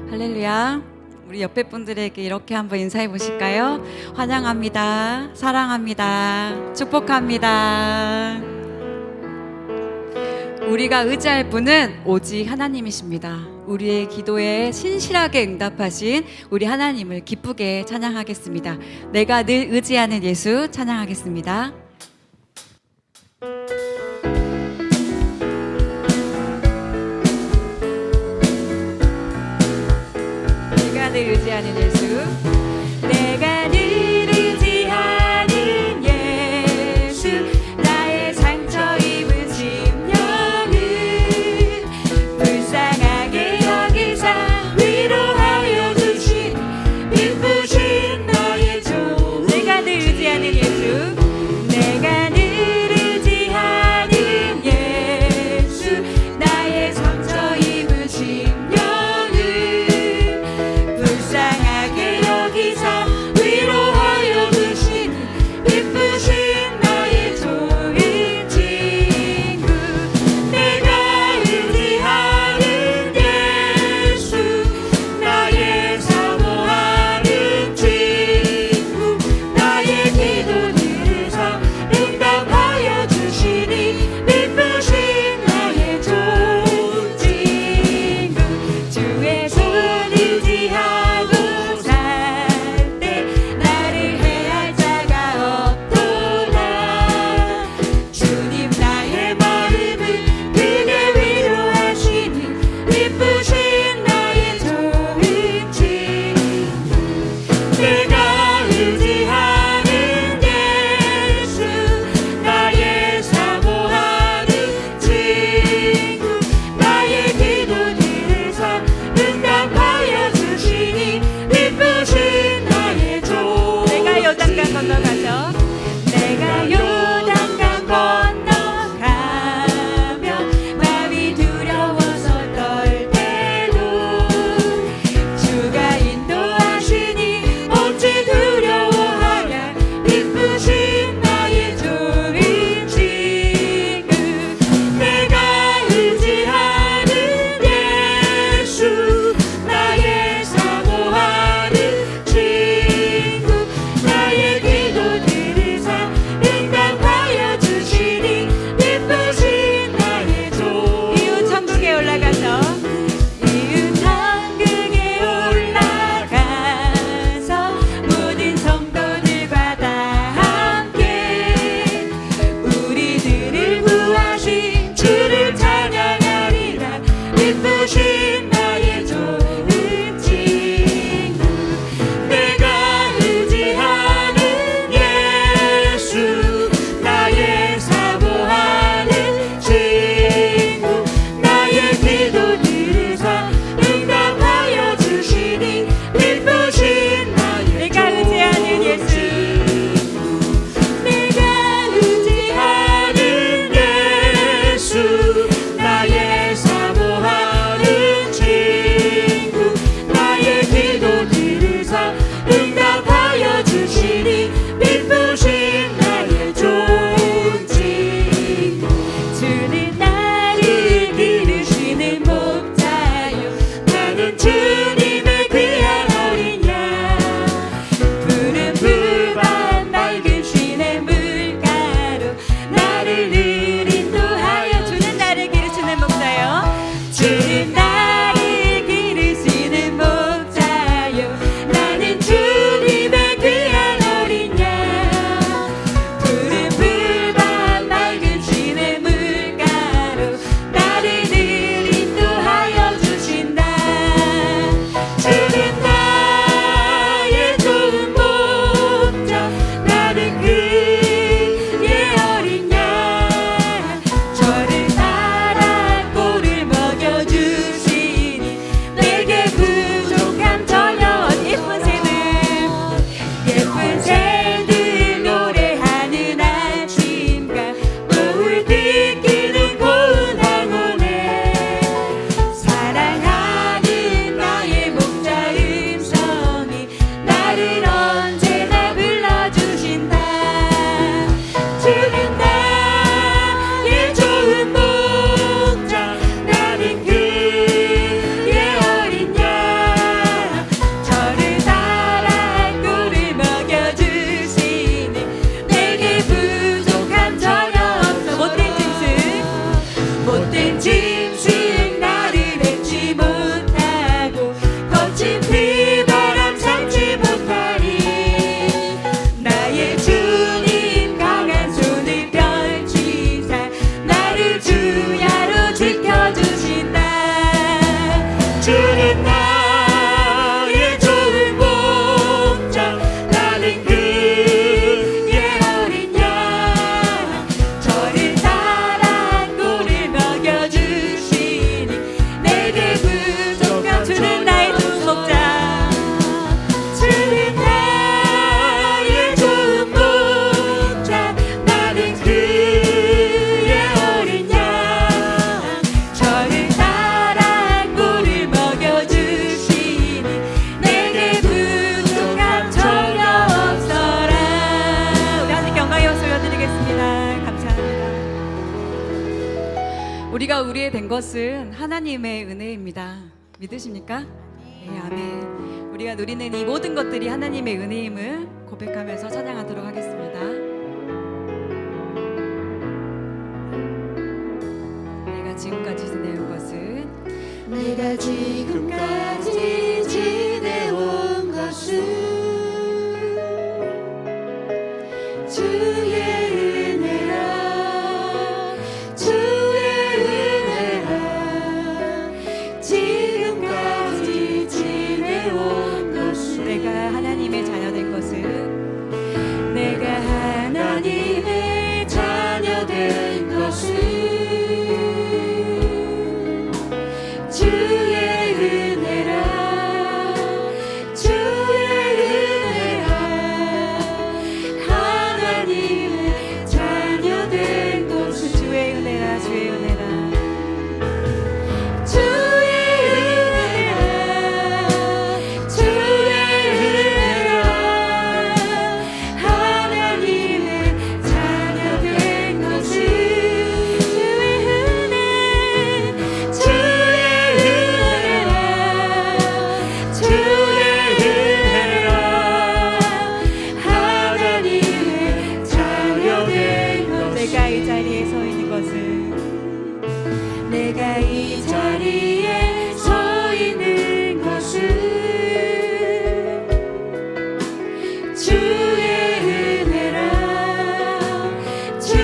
할렐루야. 우리 옆에 분들에게 이렇게 한번 인사해 보실까요? 환영합니다. 사랑합니다. 축복합니다. 우리가 의지할 분은 오직 하나님이십니다. 우리의 기도에 신실하게 응답하신 우리 하나님을 기쁘게 찬양하겠습니다. 내가 늘 의지하는 예수 찬양하겠습니다. 내가 늘 의지하는 예수, 내가 늘 의지하는 예수, 나의 상처 입은 심령을 불쌍하게 여기사 위로하여 주신 기쁘신 나의 주. 내가 늘 의지하는 예수, 내가 늘 의지하는 예수, 나의 상처 입은 심령을 불쌍하게 여기사 위로하여 주신 기쁘신 나의 좋은 친구. 내가 의지하는 예수, 나의 사모하는 친구, 나의 기도 들으사 응답하여 주시니 기쁘신 나의 좋은 친구. 주의 손 의지하고 살 때 나를 해할 자가 없도다. 주님 나의 마음을 크게 위로하시니 기쁘신 나의 좋은 친구. 내가 의지하는 예수, 나의 사모하는 친구, 나의 기도 들으사 응답하여 주시니 기쁘신 나의 조. 내가 요단강 건너가서 내가 요단강 건너가며 마음이 두려워서 떨 때도 주가 인도하시니 어찌 두려워하랴. 기쁘신 나의 좋은 친구. 내가 의지하는 예수, 나의 사모하는 친구, 나의 기도 들으사 응답하여 주시니 기쁘신 나의 조. 이웃 천국에 올라가서 이웃 천국에 올라가서 모든 성도들과 다 함께 우리들을 구하신 주를 찬양하리라. 기쁘신 나의 좋은 친구. 내가 의지하는 예수, 나의 사모하는 친구, 나의 기도 들으사 응답하여 주시니 기쁘신 나의 내가 의지하는 예수, 내가 의지하는 예수, 나의 사모하는 친구, 나의 기도 들으사 응답하여 주시니 기쁘신 나의 좋은 친구. 주는 나를 기르시는 목자요, 나는 주님의 귀한 어린 양. 푸른 풀밭 맑은 쉼의 물가로 나를 늘 인도하여. 주는 나를 기르시는 목자요, 주는 나를 기르시는 목자요, 나는 주님의 귀한 어린 양. 푸른 풀밭 맑은 쉼의 물가로 나를 늘 인도하여 주신다. 주는 나의 좋은 목자, 나는 그의 어린 양. 우리가 우리의 된 것은 하나님의 은혜입니다. 믿으십니까? 네, 아멘. 우리가 누리는 이 모든 것들이 하나님의 은혜임을 고백하면서 찬양하도록 하겠습니다. 내가 지금까지 지내온 것은 내가 지금까지 지내온 것은 주의 은혜라 주의 은혜라 지금까지 지내온 것은 내가 하나님의 자녀 된 것은 내가 하나님의 자녀 된 것은 주의 은혜라 주의 은혜라 하나님의 자녀 된 것은 주의 은혜라 주의 은혜라 주의 은혜라 주의 은혜라 하나님의 자녀 된 것은 주의 은혜 주의 은혜라 주의 은혜라 하나님의 자녀 된 것은 내가 이 자리에 서 있는 것은 내가 이 자리에 서 있는 것은 주의 은혜라 주의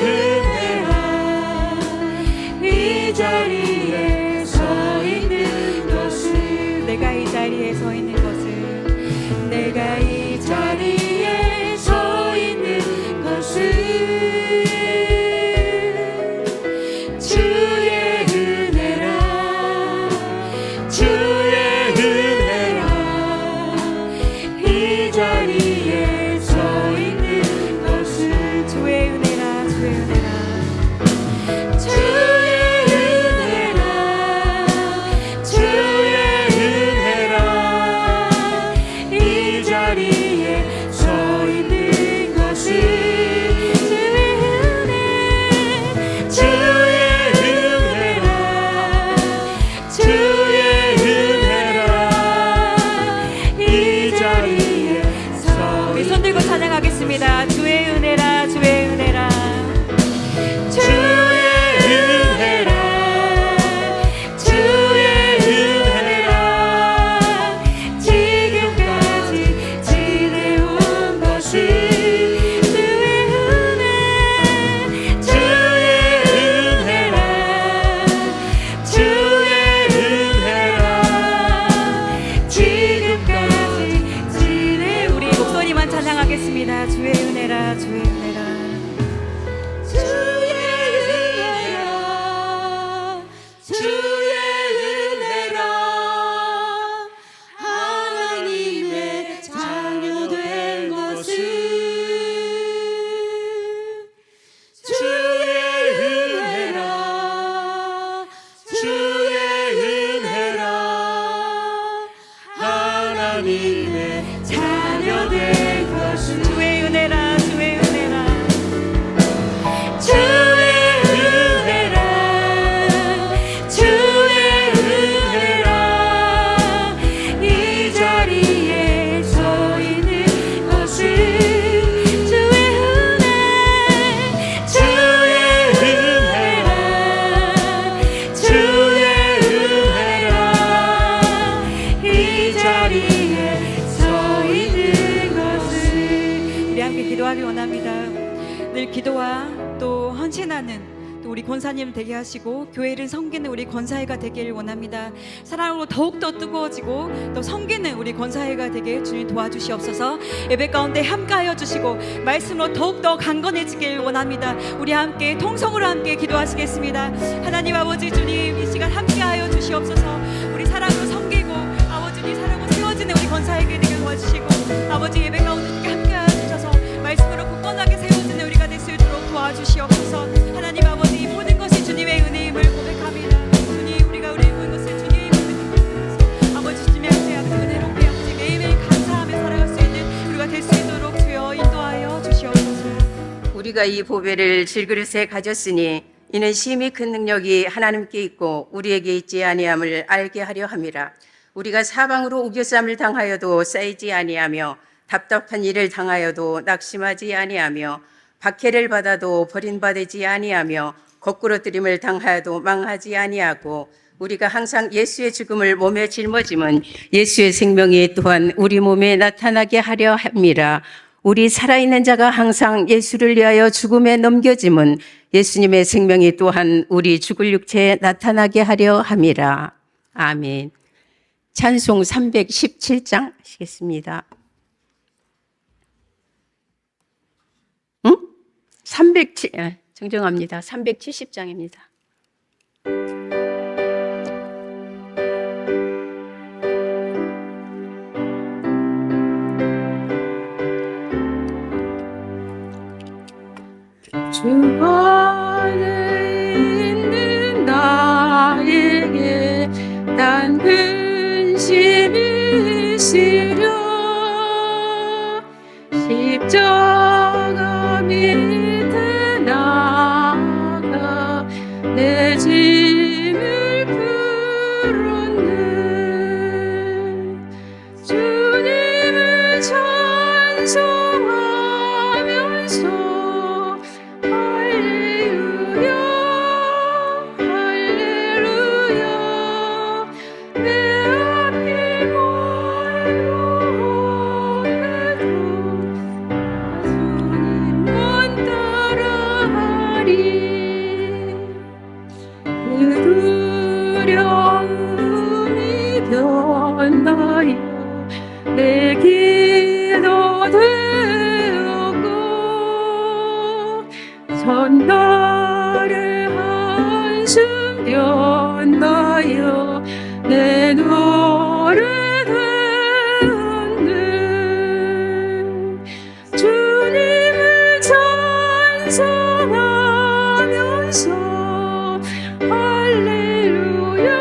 은혜라 이 자리에 서 있는 것은 내가 이 자리에 서 있는 것은 내가 이 자리에 서 있는 것은 주의 은혜라 주의 은혜라 이 자리에 서 있는 것은 주의 은혜라 주의 은혜라 주의 은혜라 주의 은혜라 이 자리에 서 있는 것은 주의 은혜 주의 은혜라 주의 은혜라 이 자리에 서 우리 손 들고 찬양하겠습니다. 주의 은혜라 주의 은혜라 주의 은혜라 주의 은혜라 지금까지 지내온 것은 주의 은혜 주의 은혜라 주의 은혜라 지금까지 지내온 우리 목소리만 찬양하겠습니다. 주의 은혜라 주의 은혜라 주의 은혜라 주의 은혜라 하나님의 자녀 된 것은 주의 은혜라 주의 은혜라 하나님의 자녀 된 것은 주의 은혜라 주의 은혜라 주의 은혜라 주의 은혜라 이 자리에 서 있는 것은 주의 은혜 주의 은혜라 주의 은혜라 이 자리에 서 있는 것은 우리 함께 기도하기 원합니다. 늘 기도와 또 헌신하는 또 우리 권사님 되게 하시고 교회를 섬기는 우리 권사회가 되길 원합니다. 사랑으로 더욱더 뜨거워지고 또 섬기는 우리 권사회가 되게 주님 도와주시옵소서. 예배 가운데 함께하여 주시고 말씀으로 더욱더 강건해지길 원합니다. 우리 함께 통성으로 함께 기도하시겠습니다. 하나님 아버지 주님 이 시간 함께하여 주시옵소서. 우리 사랑으로 섬기고 아버지님 사랑으로 세워지는 우리 권사회가 되게 도와주시고 아버지 예배 가운데 함께하여 주셔서 말씀으로 굳건하게 세워지는 우리가 될 수 있도록 도와주시옵소서. 하나님 아버지 이 모든 것이 주님의 은혜임을 고백합니다. 주님 우리가 우리의 모든 것을 주님의 은혜로 아버지 주님의 은혜롭게 아버지 매일매일 감사하며 살아갈 수 있는 우리가 될 수 있도록 주여 인도하여 주시옵소서. 우리가 이 보배를 질그릇에 가졌으니 이는 심히 큰 능력이 하나님께 있고 우리에게 있지 아니함을 알게 하려 함이라. 우리가 사방으로 우겨쌈을 당하여도 쌓이지 아니하며 답답한 일을 당하여도 낙심하지 아니하며 박해를 받아도 버림받지 아니하며 거꾸러뜨림을 당하여도 망하지 아니하고 우리가 항상 예수의 죽음을 몸에 짊어짐은 예수의 생명이 또한 우리 몸에 나타나게 하려 함이라. 우리 살아있는 자가 항상 예수를 위하여 죽음에 넘겨짐은 예수님의 생명이 또한 우리 죽을 육체에 나타나게 하려 함이라. 아멘. 찬송 317장 하시겠습니다. 정정합니다. 370장입니다. 주 안에 있는 나에게 단 근심이 있으려 십자가 밑에 나가 내 짐을 풀었네. 주님을 찬송하면서 내 기도 되었고 전날의 한숨 변하여 내 노래 되었네. 주님을 찬송하면서 할렐루야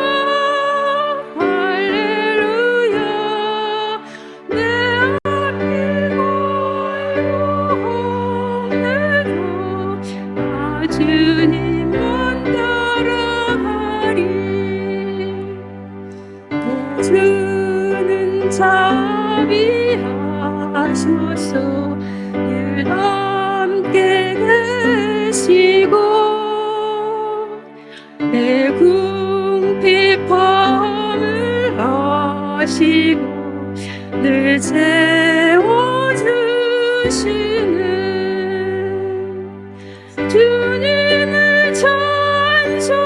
주님만 따라가리. 주는 자비하소서 늘 함께 계시고 내 궁핍함을 아시고 늘 채워주시네. 주님을 찬송하면서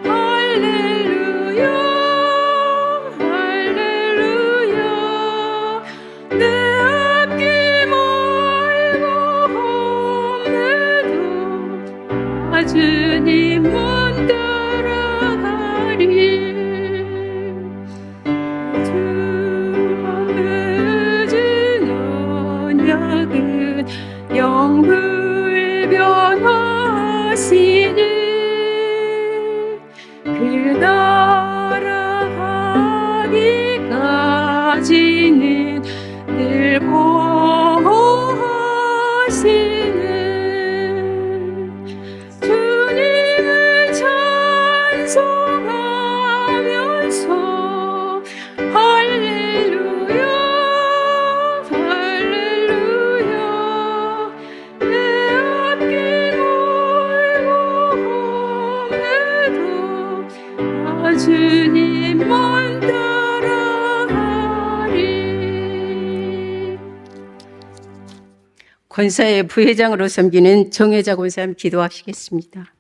할렐루야 할렐루야 내 앞길 멀고 험해도 주님만 따라가리. 주만 맺은 언약은 영불변하시니 그 나라 가기까지는 늘 보호하시네. 주님을 찬송하면서 할렐루야 주님만 따라가리. 권사의 부회장으로 섬기는 정혜자 권사님 기도하시겠습니다.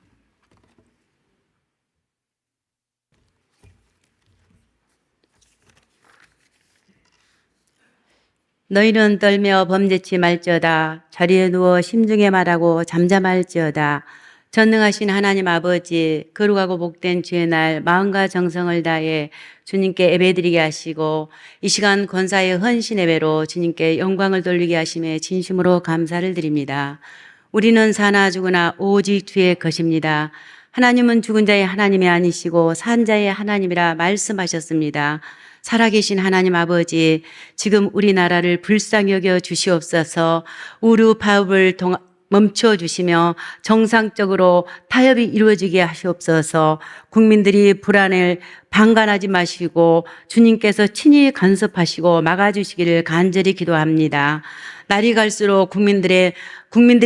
너희는 떨며 범죄치 말지어다. 자리에 누워 심중에 말하고 잠잠할지어다. 전능하신 하나님 아버지, 거룩하고 복된 주의 날 마음과 정성을 다해 주님께 예배드리게 하시고 이 시간 권사의 헌신 예배로 주님께 영광을 돌리게 하심에 진심으로 감사를 드립니다. 우리는 사나 죽으나 오직 주의 것입니다. 하나님은 죽은 자의 하나님이 아니시고 산 자의 하나님이라 말씀하셨습니다. 살아계신 하나님 아버지, 지금 우리나라를 불쌍히 여겨 주시옵소서. 우루 파업을 멈춰 주시며 정상적으로 타협이 이루어지게 하시옵소서. 국민들이 불안을 방관하지 마시고 주님께서 친히 간섭하시고 막아주시기를 간절히 기도합니다. 날이 갈수록 국민들의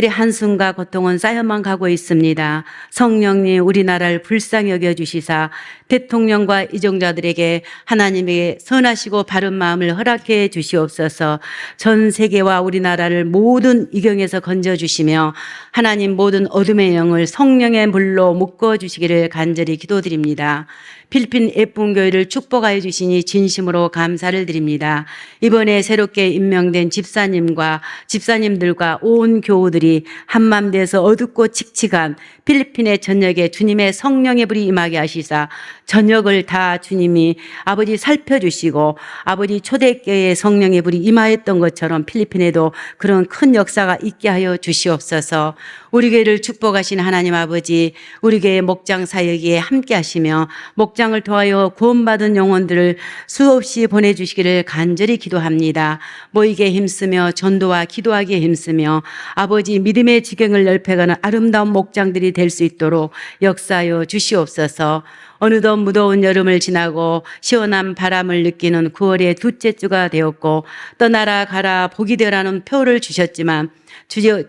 한숨과 고통은 쌓여만 가고 있습니다. 성령님 우리나라를 불쌍히 여겨주시사 대통령과 이종자들에게 하나님의 선하시고 바른 마음을 허락해 주시옵소서. 전 세계와 우리나라를 모든 이경에서 건져주시며 하나님 모든 어둠의 영을 성령의 물로 묶어주시기를 간절히 기도드립니다. 필리핀 예쁜 교회를 축복하여 주시니 진심으로 감사를 드립니다. 이번에 새롭게 임명된 집사님들과 온 교우들이 한마음 돼서 어둡고 칙칙한 필리핀의 전역에 주님의 성령의 불이 임하게 하시사 전역을 다 주님이 아버지 살펴주시고 아버지 초대교회의 성령의 불이 임하였던 것처럼 필리핀에도 그런 큰 역사가 있게 하여 주시옵소서. 우리 교회를 축복하신 하나님 아버지, 우리 교회 목장 사역에 함께 하시며 목장을 통하여 구원받은 영혼들을 수없이 보내주시기를 간절히 기도합니다. 모이게 힘쓰며 전도와 기도하기에 힘쓰며 아버지 믿음의 지경을 넓혀가는 아름다운 목장들이 될 수 있도록 역사하여 주시옵소서. 어느덧 무더운 여름을 지나고 시원한 바람을 느끼는 9월의 둘째 주가 되었고 떠나라 가라 복이 되라는 표를 주셨지만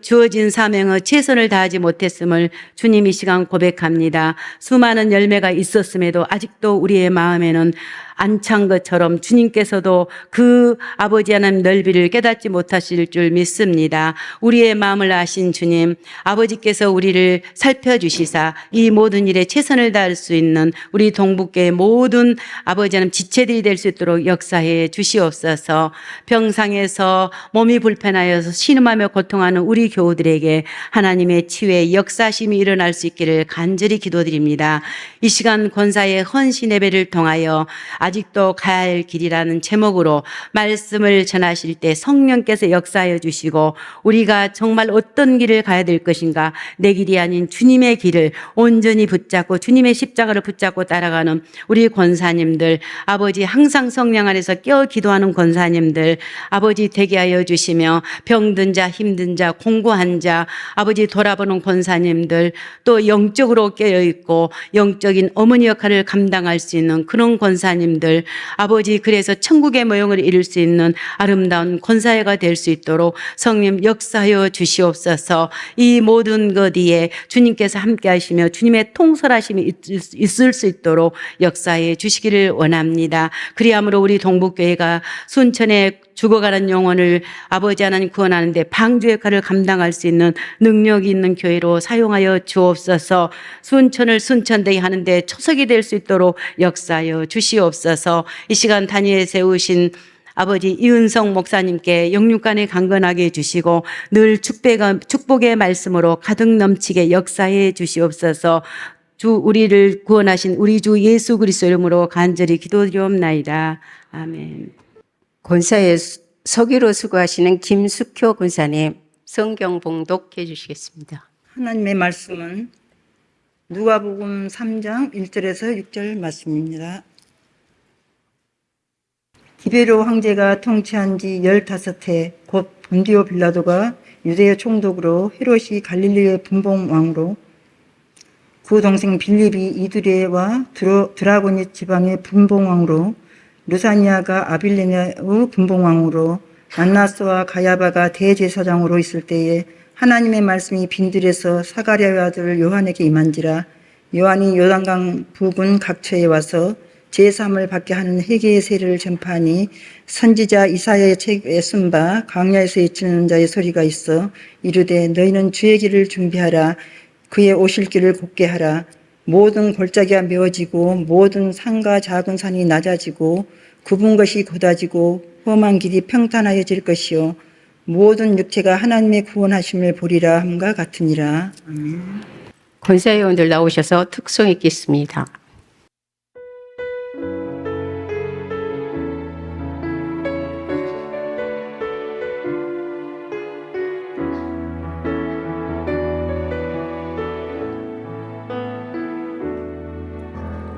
주어진 사명의 최선을 다하지 못했음을 주님 이 시간 고백합니다. 수많은 열매가 있었음에도 아직도 우리의 마음에는 안 찬 것처럼 주님께서도 그 아버지 하나님 넓이를 깨닫지 못하실 줄 믿습니다. 우리의 마음을 아신 주님, 아버지께서 우리를 살펴주시사 이 모든 일에 최선을 다할 수 있는 우리 동북교의 모든 아버지 하나님 지체들이 될 수 있도록 역사해 주시옵소서. 병상에서 몸이 불편하여서 신음하며 고통하는 우리 교우들에게 하나님의 치유의 역사심이 일어날 수 있기를 간절히 기도드립니다. 이 시간 권사의 헌신 예배를 통하여 아직도 가야 할 길이라는 제목으로 말씀을 전하실 때 성령께서 역사하여 주시고 우리가 정말 어떤 길을 가야 될 것인가, 내 길이 아닌 주님의 길을 온전히 붙잡고 주님의 십자가를 붙잡고 따라가는 우리 권사님들, 아버지 항상 성령 안에서 깨어 기도하는 권사님들 아버지 되게 하여 주시며 병든 자, 힘든 자, 공고한 자 아버지 돌아보는 권사님들, 또 영적으로 깨어있고 영적인 어머니 역할을 감당할 수 있는 그런 권사님들 아버지, 그래서 천국의 모형을 이룰 수 있는 아름다운 권사회가 될 수 있도록 성령 역사하여 주시옵소서. 이 모든 것 위에 주님께서 함께 하시며 주님의 통솔하심이 있을 수 있도록 역사해 주시기를 원합니다. 그리함으로 우리 동북교회가 순천에 죽어가는 영혼을 아버지 하나님 구원하는데 방주 역할을 감당할 수 있는 능력이 있는 교회로 사용하여 주옵소서. 순천을 순천되게 하는데 초석이 될 수 있도록 역사하여 주시옵소서. 이 시간 단위에 세우신 아버지 이은성 목사님께 영육간에 강건하게 해주시고 늘 축복의 말씀으로 가득 넘치게 역사해 주시옵소서. 우리를 구원하신 우리 주 예수 그리스도 이름으로 간절히 기도드리옵나이다. 아멘. 권사의 서기로 수고하시는 김숙효 권사님 성경 봉독해 주시겠습니다. 하나님의 말씀은 누가복음 3장 1절에서 6절 말씀입니다. 디베로 황제가 통치한 지 15해 곧 본디오 빌라도가 유대의 총독으로 헤롯이 갈릴리의 분봉왕으로 그 동생 빌립이 이두레와 드라고니 지방의 분봉왕으로 루사니아가 아빌레네의 분봉왕으로 안나스와 가야바가 대제사장으로 있을 때에 하나님의 말씀이 빈들에서 사가랴의 아들 요한에게 임한지라. 요한이 요단강 부근 각처에 와서 제3을 받게 하는 회개의 세례를 전파하니 선지자 이사야의 책에 쓴 바 광야에서 외치는 자의 소리가 있어 이르되 너희는 주의 길을 준비하라. 그의 오실 길을 곧게 하라. 모든 골짜기가 메워지고 모든 산과 작은 산이 낮아지고 굽은 것이 곧아지고 험한 길이 평탄하여질 것이요 모든 육체가 하나님의 구원하심을 보리라 함과 같으니라. 아멘. 권사회원들 나오셔서 특송 읽겠습니다.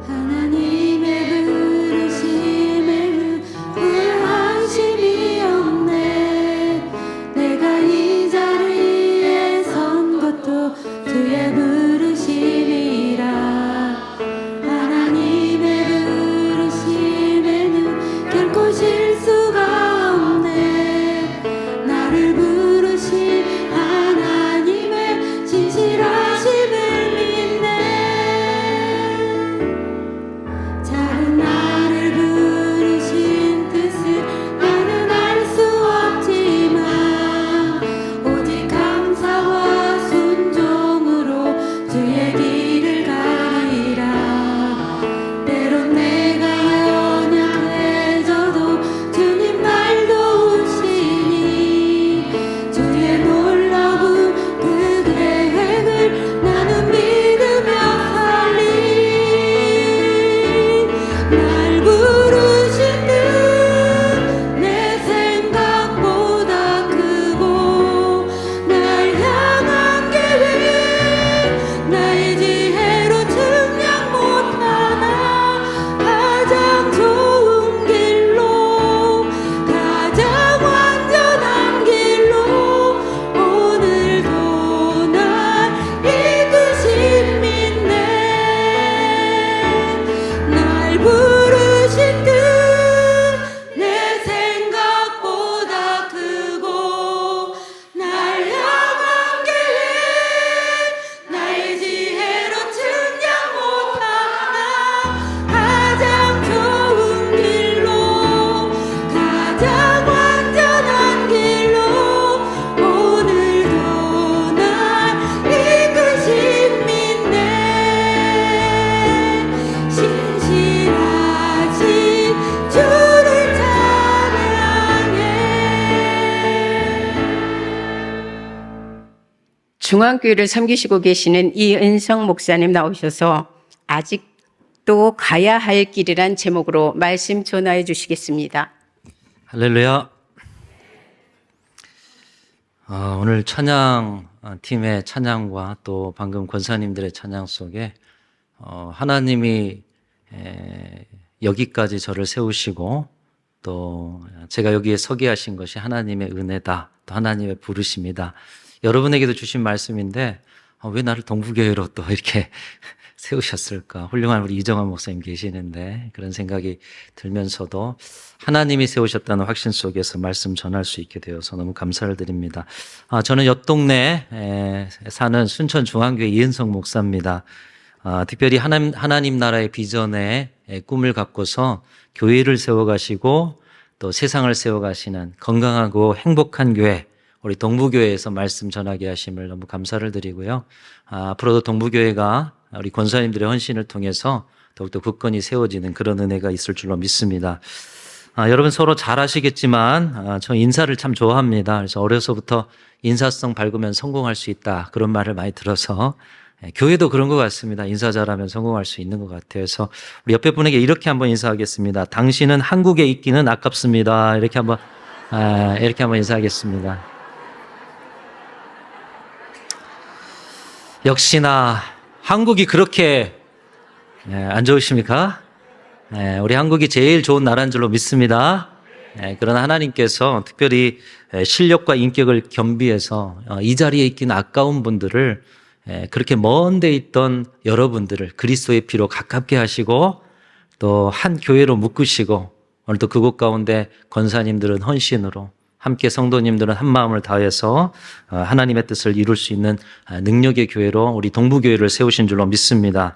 하나님의 부르심에 불안심이 없네. 내가 이 자리에서 중앙교회를 섬기시고 계시는 이은성 목사님 나오셔서 아직도 가야 할 길이란 제목으로 말씀 전하해 주시겠습니다. 할렐루야. 오늘 찬양 팀의 찬양과 또 방금 권사님들의 찬양 속에 하나님이 여기까지 저를 세우시고 또 제가 여기에 서게 하신 것이 하나님의 은혜다, 또 하나님의 부르심이다. 여러분에게도 주신 말씀인데 왜 나를 동부교회로 또 이렇게 세우셨을까? 훌륭한 우리 이정환 목사님 계시는데 그런 생각이 들면서도 하나님이 세우셨다는 확신 속에서 말씀 전할 수 있게 되어서 너무 감사를 드립니다. 저는 옆 동네에 사는 순천중앙교회 이은성 목사입니다. 특별히 하나님 나라의 비전에 꿈을 갖고서 교회를 세워가시고 또 세상을 세워가시는 건강하고 행복한 교회, 우리 동부교회에서 말씀 전하게 하심을 너무 감사를 드리고요. 앞으로도 동부교회가 우리 권사님들의 헌신을 통해서 더욱더 굳건히 세워지는 그런 은혜가 있을 줄로 믿습니다. 여러분 서로 잘 아시겠지만 저 인사를 참 좋아합니다. 그래서 어려서부터 인사성 밝으면 성공할 수 있다 그런 말을 많이 들어서 교회도 그런 것 같습니다. 인사 잘하면 성공할 수 있는 것 같아요. 그래서 우리 옆에 분에게 이렇게 한번 인사하겠습니다. 당신은 한국에 있기는 아깝습니다. 이렇게 한번 인사하겠습니다. 역시나 한국이 그렇게 안 좋으십니까? 우리 한국이 제일 좋은 나라인 줄로 믿습니다. 그러나 하나님께서 특별히 실력과 인격을 겸비해서 이 자리에 있기는 아까운 분들을 그렇게 먼 데 있던 여러분들을 그리스도의 피로 가깝게 하시고 또 한 교회로 묶으시고 오늘도 그곳 가운데 권사님들은 헌신으로 함께 성도님들은 한 마음을 다해서 하나님의 뜻을 이룰 수 있는 능력의 교회로 우리 동부교회를 세우신 줄로 믿습니다.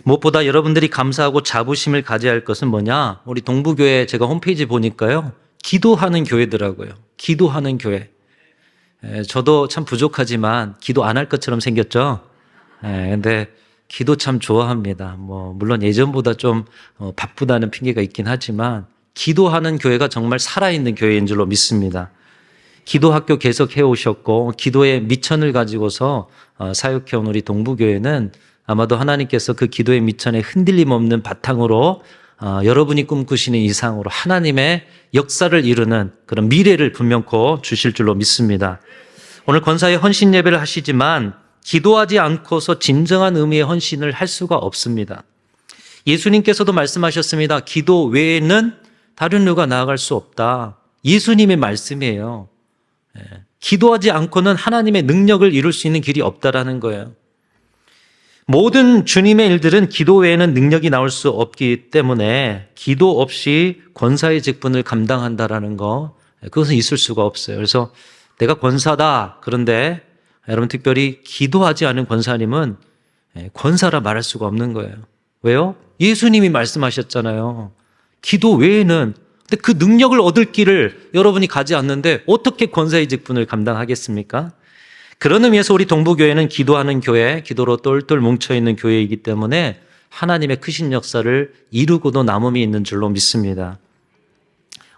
무엇보다 여러분들이 감사하고 자부심을 가져야 할 것은 뭐냐? 우리 동부교회 제가 홈페이지 보니까요. 기도하는 교회더라고요. 기도하는 교회. 저도 참 부족하지만 기도 안 할 것처럼 생겼죠. 근데 기도 참 좋아합니다. 물론 예전보다 좀 바쁘다는 핑계가 있긴 하지만 기도하는 교회가 정말 살아있는 교회인 줄로 믿습니다. 기도학교 계속 해오셨고 기도의 미천을 가지고서 사역해온 우리 동부교회는 아마도 하나님께서 그 기도의 미천에 흔들림 없는 바탕으로 여러분이 꿈꾸시는 이상으로 하나님의 역사를 이루는 그런 미래를 분명코 주실 줄로 믿습니다. 오늘 권사의 헌신 예배를 하시지만 기도하지 않고서 진정한 의미의 헌신을 할 수가 없습니다. 예수님께서도 말씀하셨습니다. 기도 외에는 다른 누가 나아갈 수 없다. 예수님의 말씀이에요. 기도하지 않고는 하나님의 능력을 이룰 수 있는 길이 없다라는 거예요. 모든 주님의 일들은 기도 외에는 능력이 나올 수 없기 때문에 기도 없이 권사의 직분을 감당한다라는 거, 그것은 있을 수가 없어요. 그래서 내가 권사다. 그런데 여러분 특별히 기도하지 않은 권사님은 권사라 말할 수가 없는 거예요. 왜요? 예수님이 말씀하셨잖아요. 기도 외에는. 근데 그 능력을 얻을 길을 여러분이 가지 않는데 어떻게 권사의 직분을 감당하겠습니까? 그런 의미에서 우리 동부교회는 기도하는 교회, 기도로 똘똘 뭉쳐있는 교회이기 때문에 하나님의 크신 역사를 이루고도 남음이 있는 줄로 믿습니다.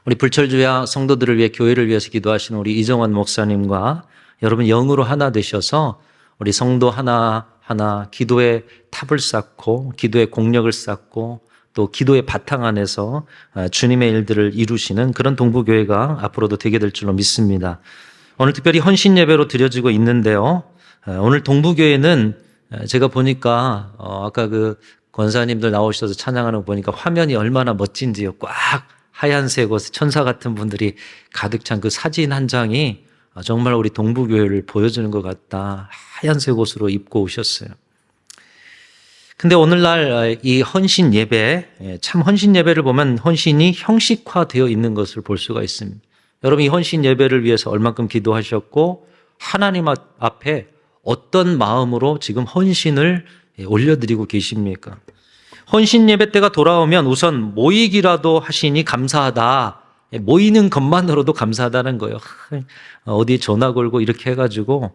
우리 불철주야 성도들을 위해 교회를 위해서 기도하시는 우리 이정환 목사님과 여러분 영으로 하나 되셔서 우리 성도 하나하나 기도의 탑을 쌓고 기도의 공력을 쌓고 또 기도의 바탕 안에서 주님의 일들을 이루시는 그런 동부교회가 앞으로도 되게 될 줄로 믿습니다. 오늘 특별히 헌신 예배로 드려지고 있는데요. 오늘 동부교회는 제가 보니까 아까 그 권사님들 나오셔서 찬양하는 거 보니까 화면이 얼마나 멋진지요. 꽉 하얀색 옷 천사 같은 분들이 가득 찬 그 사진 한 장이 정말 우리 동부교회를 보여주는 것 같다. 하얀색 옷으로 입고 오셨어요. 근데 오늘날 이 헌신 예배, 참 헌신 예배를 보면 헌신이 형식화되어 있는 것을 볼 수가 있습니다. 여러분 이 헌신 예배를 위해서 얼만큼 기도하셨고 하나님 앞에 어떤 마음으로 지금 헌신을 올려드리고 계십니까? 헌신 예배 때가 돌아오면 우선 모이기라도 하시니 감사하다. 모이는 것만으로도 감사하다는 거예요. 어디 전화 걸고 이렇게 해가지고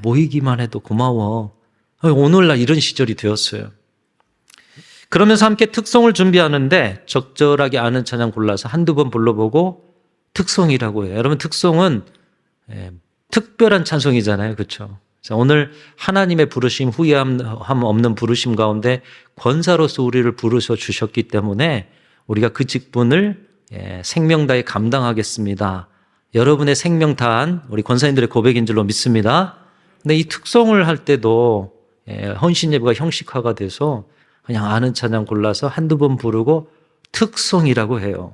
모이기만 해도 고마워. 오늘날 이런 시절이 되었어요. 그러면서 함께 특송을 준비하는데 적절하게 아는 찬양 골라서 한두 번 불러보고 특송이라고 해요. 여러분 특송은 특별한 찬송이잖아요. 그렇죠? 자, 오늘 하나님의 부르심, 후회함 없는 부르심 가운데 권사로서 우리를 부르셔 주셨기 때문에 우리가 그 직분을 생명 다해 감당하겠습니다. 여러분의 생명 다한 우리 권사님들의 고백인 줄로 믿습니다. 근데 이 특성을 할 때도 헌신 예배가 형식화가 돼서 그냥 아는 찬양 골라서 한두 번 부르고 특성이라고 해요.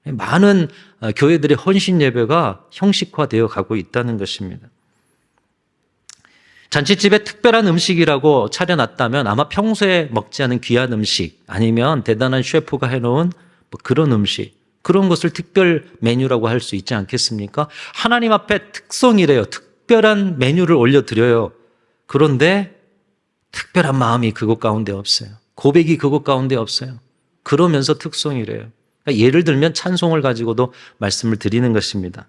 많은 교회들의 헌신 예배가 형식화되어 가고 있다는 것입니다. 잔치집에 특별한 음식이라고 차려놨다면 아마 평소에 먹지 않은 귀한 음식 아니면 대단한 셰프가 해놓은 뭐 그런 음식, 그런 것을 특별 메뉴라고 할 수 있지 않겠습니까? 하나님 앞에 특성이래요. 특별한 메뉴를 올려드려요. 그런데 특별한 마음이 그곳 가운데 없어요. 고백이 그곳 가운데 없어요. 그러면서 특성이래요. 그러니까 예를 들면 찬송을 가지고도 말씀을 드리는 것입니다.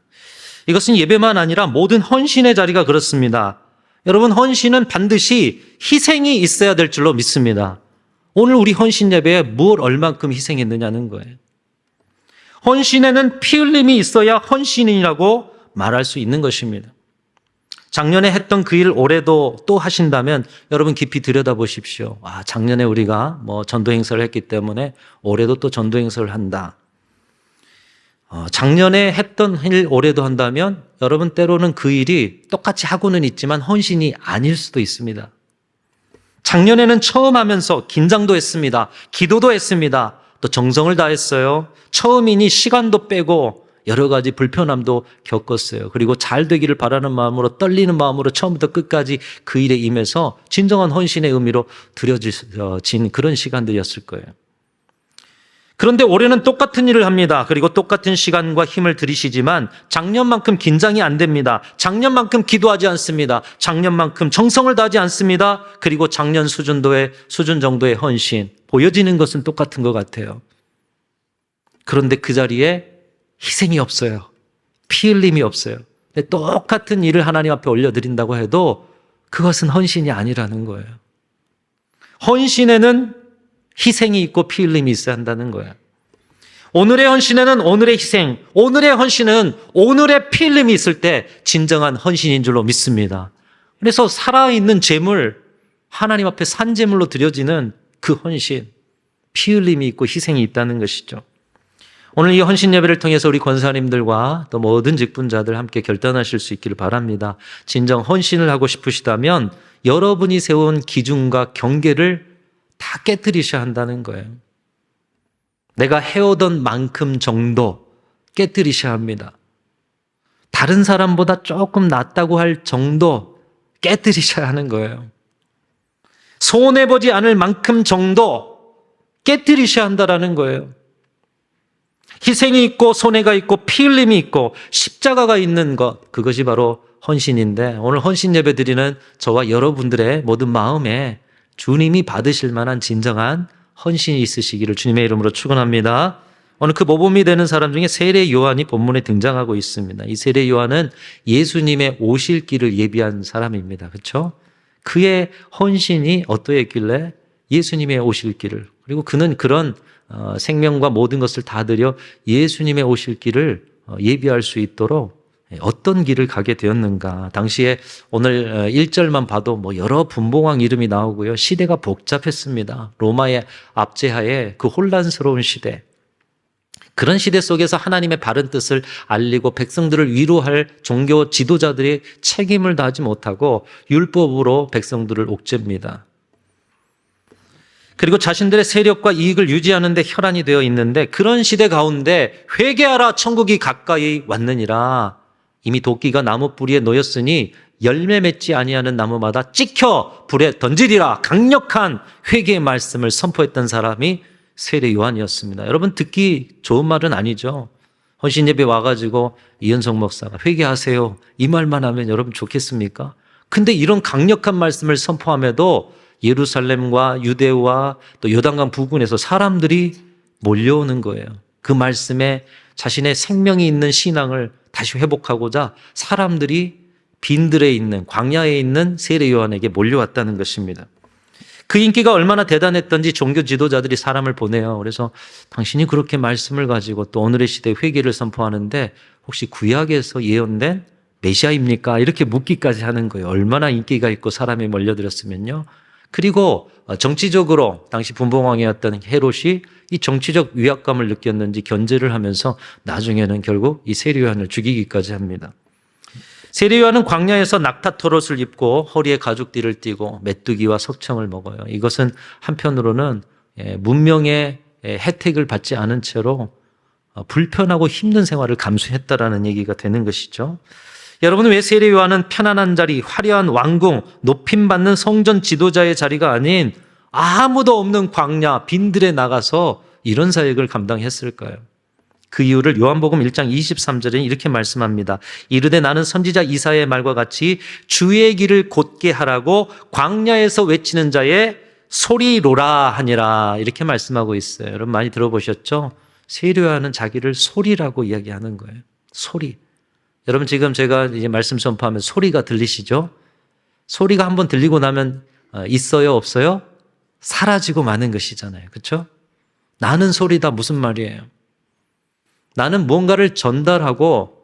이것은 예배만 아니라 모든 헌신의 자리가 그렇습니다. 여러분, 헌신은 반드시 희생이 있어야 될 줄로 믿습니다. 오늘 우리 헌신 예배에 뭘 얼만큼 희생했느냐는 거예요. 헌신에는 피 흘림이 있어야 헌신이라고 말할 수 있는 것입니다. 작년에 했던 그 일 올해도 또 하신다면 여러분 깊이 들여다보십시오. 작년에 우리가 전도 행사를 했기 때문에 올해도 또 전도 행사를 한다. 작년에 했던 일 올해도 한다면 여러분 때로는 그 일이 똑같이 하고는 있지만 헌신이 아닐 수도 있습니다. 작년에는 처음 하면서 긴장도 했습니다. 기도도 했습니다. 또 정성을 다했어요. 처음이니 시간도 빼고 여러 가지 불편함도 겪었어요. 그리고 잘 되기를 바라는 마음으로 떨리는 마음으로 처음부터 끝까지 그 일에 임해서 진정한 헌신의 의미로 드려진 그런 시간들이었을 거예요. 그런데 올해는 똑같은 일을 합니다. 그리고 똑같은 시간과 힘을 들이시지만 작년만큼 긴장이 안 됩니다. 작년만큼 기도하지 않습니다. 작년만큼 정성을 다하지 않습니다. 그리고 작년 수준 정도의 헌신, 보여지는 것은 똑같은 것 같아요. 그런데 그 자리에 희생이 없어요. 피 흘림이 없어요. 근데 똑같은 일을 하나님 앞에 올려드린다고 해도 그것은 헌신이 아니라는 거예요. 헌신에는 희생이 있고 피 흘림이 있어야 한다는 거예요. 오늘의 헌신에는 오늘의 희생, 오늘의 헌신은 오늘의 피 흘림이 있을 때 진정한 헌신인 줄로 믿습니다. 그래서 살아있는 제물, 하나님 앞에 산제물로 드려지는 그 헌신, 피 흘림이 있고 희생이 있다는 것이죠. 오늘 이 헌신 예배를 통해서 우리 권사님들과 또 모든 직분자들 함께 결단하실 수 있기를 바랍니다. 진정 헌신을 하고 싶으시다면 여러분이 세운 기준과 경계를 다 깨뜨리셔야 한다는 거예요. 내가 해오던 만큼 정도 깨뜨리셔야 합니다. 다른 사람보다 조금 낫다고 할 정도 깨뜨리셔야 하는 거예요. 손해보지 않을 만큼 정도 깨뜨리셔야 한다는 거예요. 희생이 있고 손해가 있고 피 흘림이 있고 십자가가 있는 것, 그것이 바로 헌신인데 오늘 헌신 예배 드리는 저와 여러분들의 모든 마음에 주님이 받으실 만한 진정한 헌신이 있으시기를 주님의 이름으로 축원합니다. 오늘 그 모범이 되는 사람 중에 세례 요한이 본문에 등장하고 있습니다. 이 세례 요한은 예수님의 오실 길을 예비한 사람입니다. 그렇죠? 그의 헌신이 어떠했길래 예수님의 오실 길을, 그리고 그는 그런 생명과 모든 것을 다 드려 예수님의 오실 길을 예비할 수 있도록 어떤 길을 가게 되었는가. 당시에 오늘 1절만 봐도 여러 분봉왕 이름이 나오고요. 시대가 복잡했습니다. 로마의 압제하에 그 혼란스러운 시대. 그런 시대 속에서 하나님의 바른 뜻을 알리고 백성들을 위로할 종교 지도자들이 책임을 다하지 못하고 율법으로 백성들을 옥죄입니다. 그리고 자신들의 세력과 이익을 유지하는 데 혈안이 되어 있는데 그런 시대 가운데 회개하라 천국이 가까이 왔느니라. 이미 도끼가 나무 뿌리에 놓였으니 열매 맺지 아니하는 나무마다 찍혀 불에 던지리라. 강력한 회개의 말씀을 선포했던 사람이 세례 요한이었습니다. 여러분, 듣기 좋은 말은 아니죠. 헌신 예배 와가지고 이현성 목사가 회개하세요, 이 말만 하면 여러분 좋겠습니까? 근데 이런 강력한 말씀을 선포함에도 예루살렘과 유대와 또 요단강 부근에서 사람들이 몰려오는 거예요. 그 말씀에 자신의 생명이 있는 신앙을 다시 회복하고자 사람들이 빈들에 있는, 광야에 있는 세례 요한에게 몰려왔다는 것입니다. 그 인기가 얼마나 대단했던지 종교 지도자들이 사람을 보내요. 그래서 당신이 그렇게 말씀을 가지고 또 오늘의 시대에 회개를 선포하는데 혹시 구약에서 예언된 메시아입니까? 이렇게 묻기까지 하는 거예요. 얼마나 인기가 있고 사람이 몰려들었으면요. 그리고 정치적으로 당시 분봉왕이었던 헤롯이 이 정치적 위압감을 느꼈는지 견제를 하면서 나중에는 결국 이 세례요한을 죽이기까지 합니다. 세례요한은 광야에서 낙타 털옷을 입고 허리에 가죽띠를 띠고 메뚜기와 석청을 먹어요. 이것은 한편으로는 문명의 혜택을 받지 않은 채로 불편하고 힘든 생활을 감수했다라는 얘기가 되는 것이죠. 여러분, 왜 세례요한은 편안한 자리, 화려한 왕궁, 높임받는 성전 지도자의 자리가 아닌 아무도 없는 광야, 빈들에 나가서 이런 사역을 감당했을까요? 그 이유를 요한복음 1장 23절에 이렇게 말씀합니다. 이르되 나는 선지자 이사야의 말과 같이 주의 길을 곧게 하라고 광야에서 외치는 자의 소리로라 하니라, 이렇게 말씀하고 있어요. 여러분 많이 들어보셨죠? 세례요한은 자기를 소리라고 이야기하는 거예요. 소리. 여러분 지금 제가 이제 말씀 전파하면 소리가 들리시죠? 소리가 한번 들리고 나면 있어요, 없어요? 사라지고 마는 것이잖아요. 그렇죠? 나는 소리다 무슨 말이에요? 나는 뭔가를 전달하고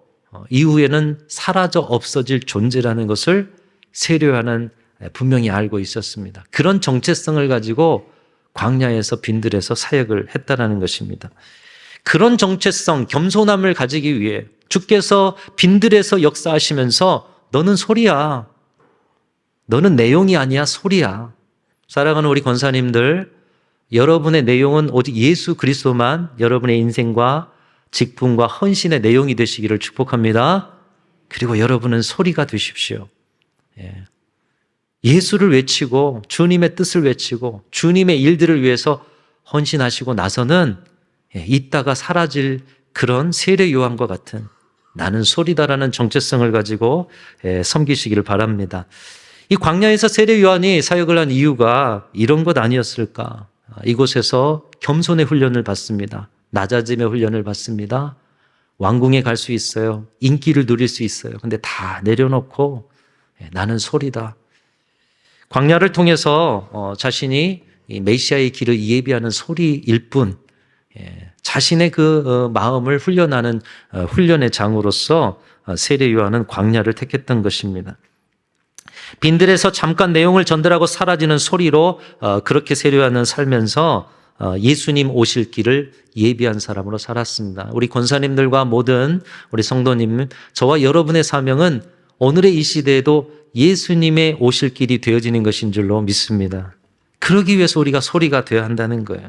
이후에는 사라져 없어질 존재라는 것을 세례요한은 분명히 알고 있었습니다. 그런 정체성을 가지고 광야에서 빈들에서 사역을 했다라는 것입니다. 그런 정체성, 겸손함을 가지기 위해 주께서 빈들에서 역사하시면서 너는 소리야. 너는 내용이 아니야, 소리야. 사랑하는 우리 권사님들, 여러분의 내용은 오직 예수 그리스도만 여러분의 인생과 직분과 헌신의 내용이 되시기를 축복합니다. 그리고 여러분은 소리가 되십시오. 예수를 외치고 주님의 뜻을 외치고 주님의 일들을 위해서 헌신하시고 나서는 있다가 사라질 그런 세례 요한과 같은 나는 소리다라는 정체성을 가지고 섬기시기를 바랍니다. 이 광야에서 세례 요한이 사역을 한 이유가 이런 것 아니었을까? 이곳에서 겸손의 훈련을 받습니다. 낮아짐의 훈련을 받습니다. 왕궁에 갈 수 있어요. 인기를 누릴 수 있어요. 근데 다 내려놓고 나는 소리다. 광야를 통해서 자신이 메시아의 길을 예비하는 소리일 뿐, 자신의 그 마음을 훈련하는 훈련의 장으로서 세례 요한은 광야를 택했던 것입니다. 빈들에서 잠깐 내용을 전달하고 사라지는 소리로 그렇게 세례 요한은 살면서 예수님 오실 길을 예비한 사람으로 살았습니다. 우리 권사님들과 모든 우리 성도님, 저와 여러분의 사명은 오늘의 이 시대에도 예수님의 오실 길이 되어지는 것인 줄로 믿습니다. 그러기 위해서 우리가 소리가 되어야 한다는 거예요.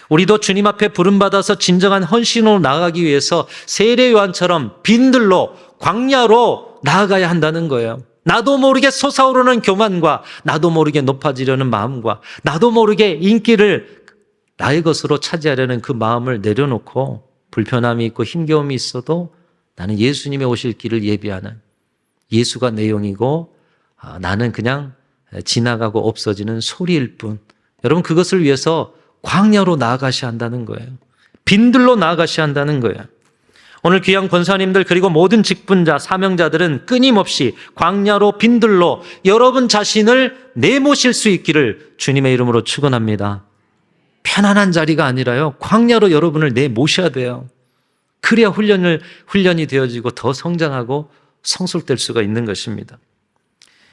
우리도 주님 앞에 부름받아서 진정한 헌신으로 나아가기 위해서 세례 요한처럼 빈들로 광야로 나아가야 한다는 거예요. 나도 모르게 솟아오르는 교만과 나도 모르게 높아지려는 마음과 나도 모르게 인기를 나의 것으로 차지하려는 그 마음을 내려놓고 불편함이 있고 힘겨움이 있어도 나는 예수님의 오실 길을 예비하는 예수가 내용이고 나는 그냥 지나가고 없어지는 소리일 뿐. 여러분 그것을 위해서 광야로 나아가셔야 한다는 거예요. 빈들로 나아가셔야 한다는 거예요. 오늘 귀한 권사님들 그리고 모든 직분자, 사명자들은 끊임없이 광야로 빈들로 여러분 자신을 내모실 수 있기를 주님의 이름으로 축원합니다. 편안한 자리가 아니라요. 광야로 여러분을 내모셔야 돼요. 그래야 훈련이 되어지고 더 성장하고 성숙될 수가 있는 것입니다.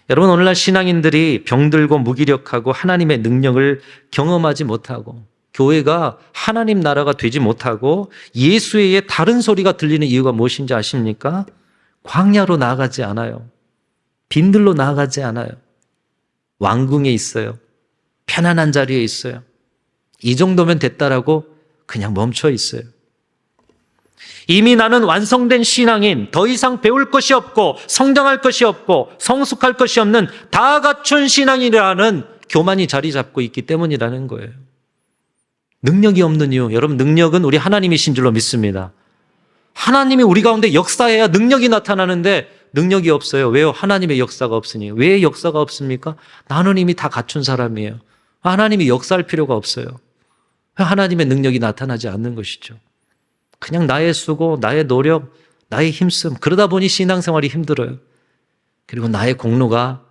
여러분 오늘날 신앙인들이 병들고 무기력하고 하나님의 능력을 경험하지 못하고 교회가 하나님 나라가 되지 못하고 예수 외에 다른 소리가 들리는 이유가 무엇인지 아십니까? 광야로 나아가지 않아요. 빈들로 나아가지 않아요. 왕궁에 있어요. 편안한 자리에 있어요. 이 정도면 됐다라고 그냥 멈춰 있어요. 이미 나는 완성된 신앙인, 더 이상 배울 것이 없고 성장할 것이 없고 성숙할 것이 없는 다 갖춘 신앙이라는 교만이 자리 잡고 있기 때문이라는 거예요. 능력이 없는 이유, 여러분 능력은 우리 하나님이신 줄로 믿습니다. 하나님이 우리 가운데 역사해야 능력이 나타나는데 능력이 없어요. 왜요? 하나님의 역사가 없으니. 왜 역사가 없습니까? 나는 이미 다 갖춘 사람이에요. 하나님이 역사할 필요가 없어요. 하나님의 능력이 나타나지 않는 것이죠. 그냥 나의 수고, 나의 노력, 나의 힘씀, 그러다 보니 신앙생활이 힘들어요. 그리고 나의 공로가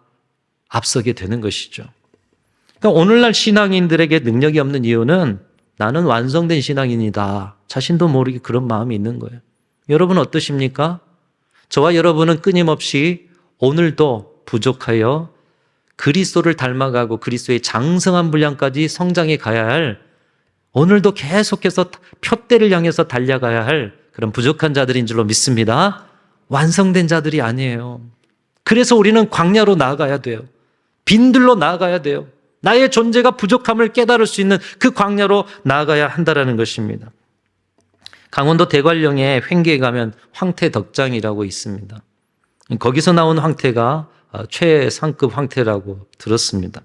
앞서게 되는 것이죠. 그러니까 오늘날 신앙인들에게 능력이 없는 이유는 나는 완성된 신앙인이다. 자신도 모르게 그런 마음이 있는 거예요. 여러분 어떠십니까? 저와 여러분은 끊임없이 오늘도 부족하여 그리스도를 닮아가고 그리스도의 장성한 분량까지 성장해 가야 할, 오늘도 계속해서 표대를 향해서 달려가야 할 그런 부족한 자들인 줄로 믿습니다. 완성된 자들이 아니에요. 그래서 우리는 광야로 나아가야 돼요. 빈들로 나아가야 돼요. 나의 존재가 부족함을 깨달을 수 있는 그 광야로 나아가야 한다는 것입니다. 강원도 대관령에 횡계에 가면 황태덕장이라고 있습니다. 거기서 나온 황태가 최상급 황태라고 들었습니다.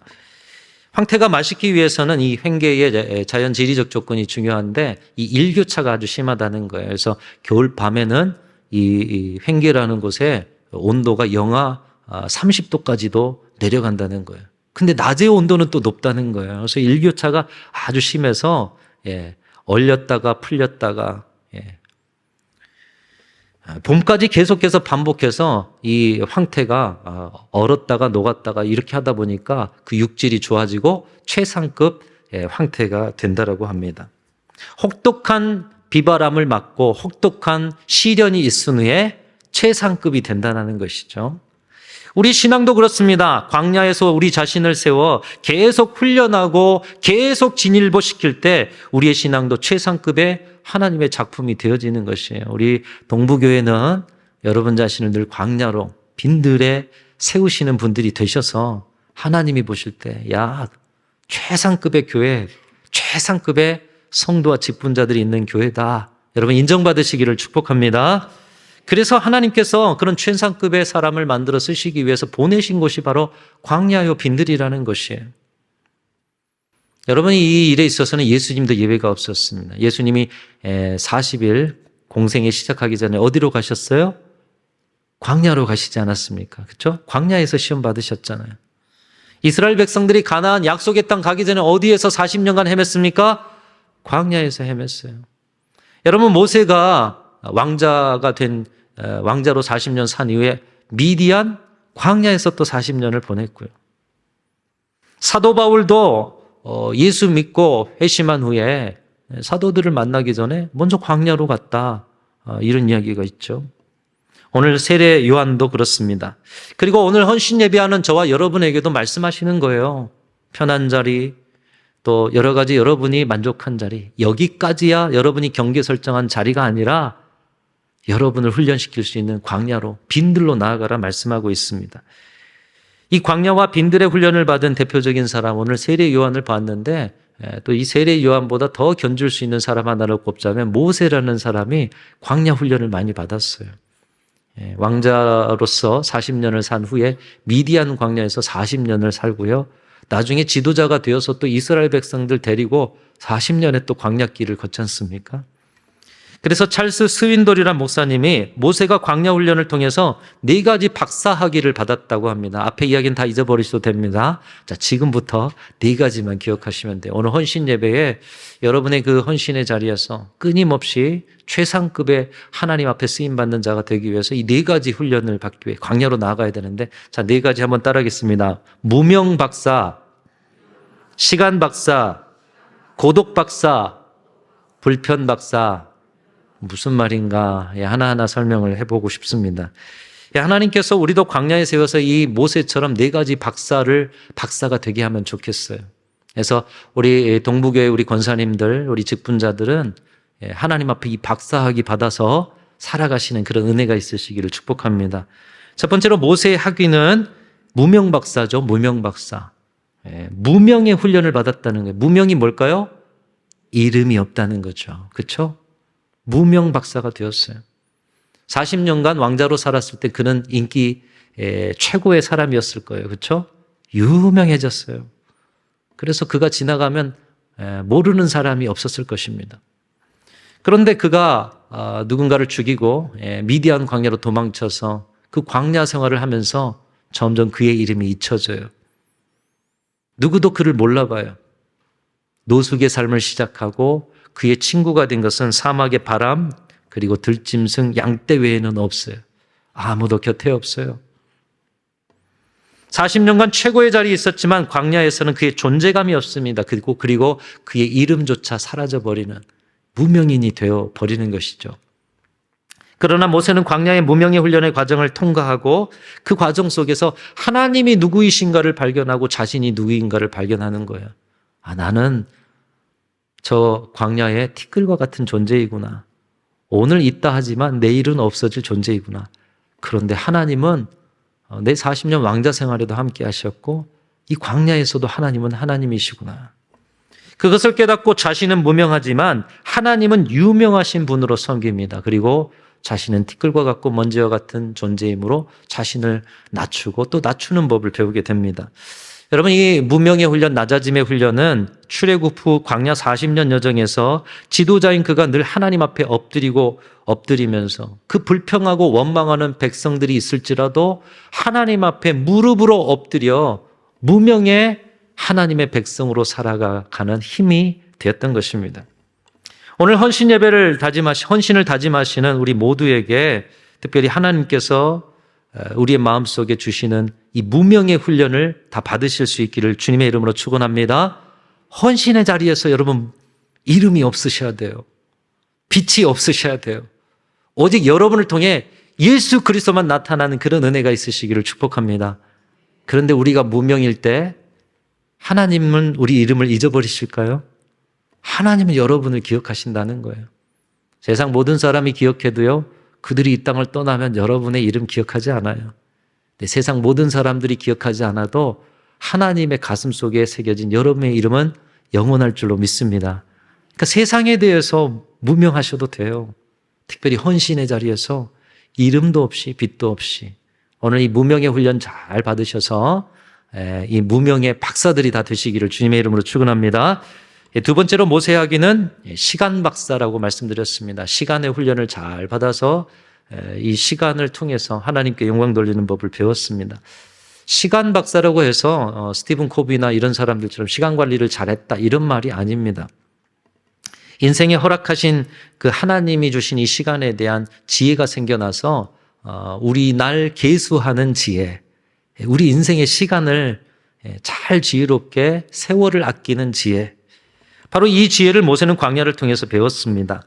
황태가 맛있기 위해서는 이 횡계의 자연 지리적 조건이 중요한데 이 일교차가 아주 심하다는 거예요. 그래서 겨울 밤에는 이 횡계라는 곳에 온도가 영하 30도까지도 내려간다는 거예요. 근데 낮의 온도는 또 높다는 거예요. 그래서 일교차가 아주 심해서 얼렸다가 풀렸다가 봄까지 계속해서 반복해서 이 황태가 얼었다가 녹았다가 이렇게 하다 보니까 그 육질이 좋아지고 최상급 황태가 된다라고 합니다. 혹독한 비바람을 맞고 혹독한 시련이 있은 후에 최상급이 된다는 것이죠. 우리 신앙도 그렇습니다. 광야에서 우리 자신을 세워 계속 훈련하고 계속 진일보시킬 때 우리의 신앙도 최상급의 하나님의 작품이 되어지는 것이에요. 우리 동부교회는 여러분 자신을 늘 광야로 빈들에 세우시는 분들이 되셔서 하나님이 보실 때, 야, 최상급의 교회, 최상급의 성도와 직분자들이 있는 교회다. 여러분 인정받으시기를 축복합니다. 그래서 하나님께서 그런 최상급의 사람을 만들어 쓰시기 위해서 보내신 곳이 바로 광야요 빈들이라는 것이에요. 여러분, 이 일에 있어서는 예수님도 예외가 없었습니다. 예수님이 40일 공생에 시작하기 전에 어디로 가셨어요? 광야로 가시지 않았습니까? 그렇죠? 광야에서 시험 받으셨잖아요. 이스라엘 백성들이 가나안 약속의 땅 가기 전에 어디에서 40년간 헤맸습니까? 광야에서 헤맸어요. 여러분, 모세가 왕자가 된 왕자로 40년 산 이후에 미디안 광야에서 또 40년을 보냈고요. 사도 바울도 예수 믿고 회심한 후에 사도들을 만나기 전에 먼저 광야로 갔다. 이런 이야기가 있죠. 오늘 세례 요한도 그렇습니다. 그리고 오늘 헌신 예배하는 저와 여러분에게도 말씀하시는 거예요. 편한 자리, 또 여러 가지 여러분이 만족한 자리, 여기까지야 여러분이 경계 설정한 자리가 아니라 여러분을 훈련시킬 수 있는 광야로, 빈들로 나아가라 말씀하고 있습니다. 이 광야와 빈들의 훈련을 받은 대표적인 사람, 오늘 세례 요한을 봤는데 또 이 세례 요한보다 더 견줄 수 있는 사람 하나를 꼽자면 모세라는 사람이 광야 훈련을 많이 받았어요. 왕자로서 40년을 산 후에 미디안 광야에서 40년을 살고요. 나중에 지도자가 되어서 또 이스라엘 백성들 데리고 40년의 또 광야길을 걷지 않습니까? 그래서 찰스 스윈돌이라는 목사님이 모세가 광야 훈련을 통해서 4가지 박사학위를 받았다고 합니다. 앞에 이야기는 다 잊어버리셔도 됩니다. 자, 지금부터 4가지만 기억하시면 돼요. 오늘 헌신 예배에 여러분의 그 헌신의 자리에서 끊임없이 최상급의 하나님 앞에 쓰임받는 자가 되기 위해서 이 4가지 훈련을 받기 위해 광야로 나아가야 되는데, 자, 4가지 한번 따라하겠습니다. 무명 박사, 시간 박사, 고독 박사, 불편 박사. 무슨 말인가 하나하나 설명을 해보고 싶습니다. 하나님께서 우리도 광야에 세워서 이 모세처럼 4가지 박사가 되게 하면 좋겠어요. 그래서 우리 동부교회 우리 권사님들, 우리 직분자들은 하나님 앞에 이 박사학위 받아서 살아가시는 그런 은혜가 있으시기를 축복합니다. 첫 번째로 모세의 학위는 무명 박사죠. 무명 박사. 무명의 훈련을 받았다는 거예요. 무명이 뭘까요? 이름이 없다는 거죠. 그렇죠? 무명 박사가 되었어요. 40년간 왕자로 살았을 때 그는 인기 최고의 사람이었을 거예요. 그렇죠? 유명해졌어요. 그래서 그가 지나가면 모르는 사람이 없었을 것입니다. 그런데 그가 누군가를 죽이고 미디안 광야로 도망쳐서 그 광야 생활을 하면서 점점 그의 이름이 잊혀져요. 누구도 그를 몰라봐요. 노숙의 삶을 시작하고 그의 친구가 된 것은 사막의 바람, 그리고 들짐승, 양떼 외에는 없어요. 아무도 곁에 없어요. 40년간 최고의 자리에 있었지만 광야에서는 그의 존재감이 없습니다. 그리고 그의 이름조차 사라져버리는 무명인이 되어버리는 것이죠. 그러나 모세는 광야의 무명의 훈련의 과정을 통과하고 그 과정 속에서 하나님이 누구이신가를 발견하고 자신이 누구인가를 발견하는 거예요. 아, 나는 저 광야의 티끌과 같은 존재이구나. 오늘 있다 하지만 내일은 없어질 존재이구나. 그런데 하나님은 내 40년 왕자 생활에도 함께 하셨고 이 광야에서도 하나님은 하나님이시구나. 그것을 깨닫고 자신은 무명하지만 하나님은 유명하신 분으로 섬깁니다. 그리고 자신은 티끌과 같고 먼지와 같은 존재이므로 자신을 낮추고 또 낮추는 법을 배우게 됩니다. 여러분, 이 무명의 훈련, 낮아짐의 훈련은 출애굽 후 광야 40년 여정에서 지도자인 그가 늘 하나님 앞에 엎드리면서 그 불평하고 원망하는 백성들이 있을지라도 하나님 앞에 무릎으로 엎드려 무명의 하나님의 백성으로 살아가는 힘이 되었던 것입니다. 오늘 헌신을 다짐하시는 우리 모두에게 특별히 하나님께서 우리의 마음속에 주시는 이 무명의 훈련을 다 받으실 수 있기를 주님의 이름으로 축원합니다. 헌신의 자리에서 여러분 이름이 없으셔야 돼요. 빛이 없으셔야 돼요. 오직 여러분을 통해 예수 그리스도만 나타나는 그런 은혜가 있으시기를 축복합니다. 그런데 우리가 무명일 때 하나님은 우리 이름을 잊어버리실까요? 하나님은 여러분을 기억하신다는 거예요. 세상 모든 사람이 기억해도요, 그들이 이 땅을 떠나면 여러분의 이름 기억하지 않아요. 근데 세상 모든 사람들이 기억하지 않아도 하나님의 가슴 속에 새겨진 여러분의 이름은 영원할 줄로 믿습니다. 그러니까 세상에 대해서 무명하셔도 돼요. 특별히 헌신의 자리에서 이름도 없이 빛도 없이 오늘 이 무명의 훈련 잘 받으셔서 이 무명의 박사들이 다 되시기를 주님의 이름으로 축원합니다. 두 번째로 모세하기는 시간 박사라고 말씀드렸습니다. 시간의 훈련을 잘 받아서 이 시간을 통해서 하나님께 영광 돌리는 법을 배웠습니다. 시간 박사라고 해서 스티븐 코비나 이런 사람들처럼 시간 관리를 잘했다 이런 말이 아닙니다. 인생에 허락하신 그 하나님이 주신 이 시간에 대한 지혜가 생겨나서 우리 날 계수하는 지혜, 우리 인생의 시간을 잘 지혜롭게 세월을 아끼는 지혜, 바로 이 지혜를 모세는 광야를 통해서 배웠습니다.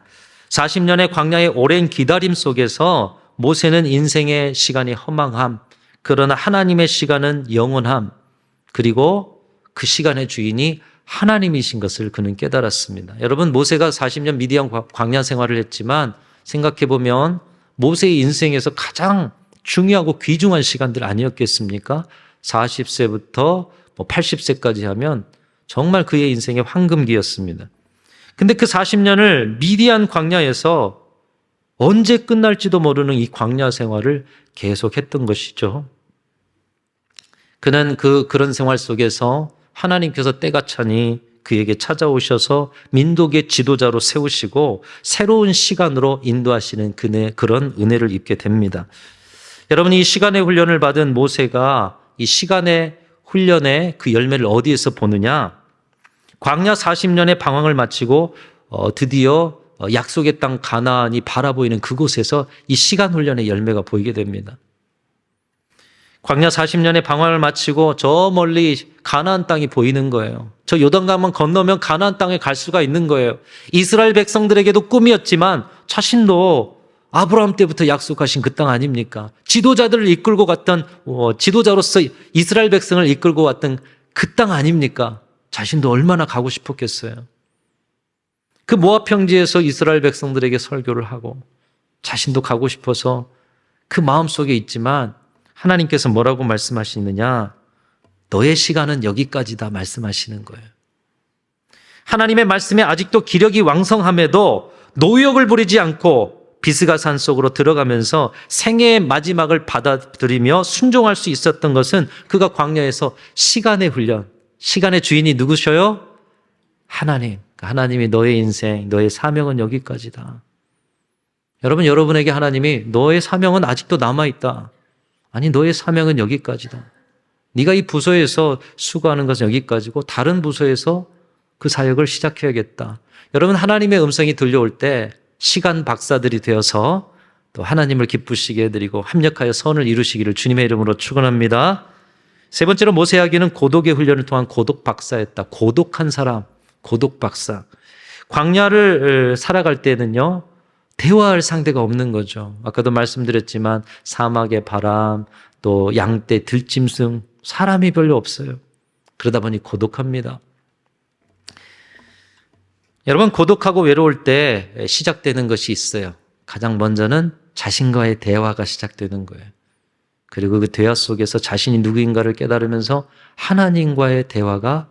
40년의 광야의 오랜 기다림 속에서 모세는 인생의 시간이 허망함, 그러나 하나님의 시간은 영원함, 그리고 그 시간의 주인이 하나님이신 것을 그는 깨달았습니다. 여러분, 모세가 40년 미디안 광야 생활을 했지만 생각해보면 모세의 인생에서 가장 중요하고 귀중한 시간들 아니었겠습니까? 40세부터 80세까지 하면 정말 그의 인생의 황금기였습니다. 근데 그 40년을 미디안 광야에서 언제 끝날지도 모르는 이 광야 생활을 계속했던 것이죠. 그는 그런 생활 속에서 하나님께서 때가 차니 그에게 찾아오셔서 민족의 지도자로 세우시고 새로운 시간으로 인도하시는 그런 은혜를 입게 됩니다. 여러분, 이 시간의 훈련을 받은 모세가 이 시간의 훈련의 그 열매를 어디에서 보느냐? 광야 40년의 방황을 마치고 드디어 약속의 땅 가나안이 바라보이는 그곳에서 이 시간 훈련의 열매가 보이게 됩니다. 광야 40년의 방황을 마치고 저 멀리 가나안 땅이 보이는 거예요. 저 요단강만 건너면 가나안 땅에 갈 수가 있는 거예요. 이스라엘 백성들에게도 꿈이었지만 자신도 아브라함 때부터 약속하신 그 땅 아닙니까? 지도자들을 이끌고 갔던 지도자로서 이스라엘 백성을 이끌고 왔던 그 땅 아닙니까? 자신도 얼마나 가고 싶었겠어요. 그 모압 평지에서 이스라엘 백성들에게 설교를 하고 자신도 가고 싶어서 그 마음속에 있지만 하나님께서 뭐라고 말씀하시느냐? 너의 시간은 여기까지다 말씀하시는 거예요. 하나님의 말씀에 아직도 기력이 왕성함에도 노역을 부리지 않고 비스가산 속으로 들어가면서 생애의 마지막을 받아들이며 순종할 수 있었던 것은 그가 광야에서 시간의 훈련, 시간의 주인이 누구셔요? 하나님. 하나님이 너의 인생, 너의 사명은 여기까지다. 여러분, 여러분에게 하나님이 너의 사명은 아직도 남아있다. 아니, 너의 사명은 여기까지다. 네가 이 부서에서 수고하는 것은 여기까지고 다른 부서에서 그 사역을 시작해야겠다. 여러분, 하나님의 음성이 들려올 때 시간 박사들이 되어서 또 하나님을 기쁘시게 해드리고 합력하여 선을 이루시기를 주님의 이름으로 축원합니다. 세 번째로 모세하기는 고독의 훈련을 통한 고독 박사였다. 고독한 사람, 고독 박사. 광야를 살아갈 때는요, 대화할 상대가 없는 거죠. 아까도 말씀드렸지만 사막의 바람, 또 양떼, 들짐승, 사람이 별로 없어요. 그러다 보니 고독합니다. 여러분, 고독하고 외로울 때 시작되는 것이 있어요. 가장 먼저는 자신과의 대화가 시작되는 거예요. 그리고 그 대화 속에서 자신이 누구인가를 깨달으면서 하나님과의 대화가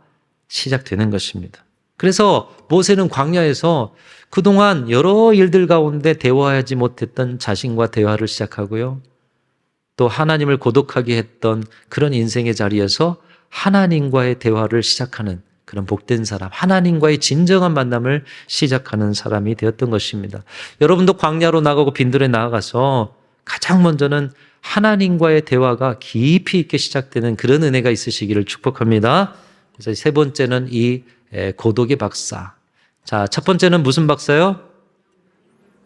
시작되는 것입니다. 그래서 모세는 광야에서 그동안 여러 일들 가운데 대화하지 못했던 자신과 대화를 시작하고요. 또 하나님을 고독하게 했던 그런 인생의 자리에서 하나님과의 대화를 시작하는 그런 복된 사람, 하나님과의 진정한 만남을 시작하는 사람이 되었던 것입니다. 여러분도 광야로 나가고 빈들에 나아가서 가장 먼저는 하나님과의 대화가 깊이 있게 시작되는 그런 은혜가 있으시기를 축복합니다. 그래서 세 번째는 이 고독의 박사. 자, 첫 번째는 무슨 박사요?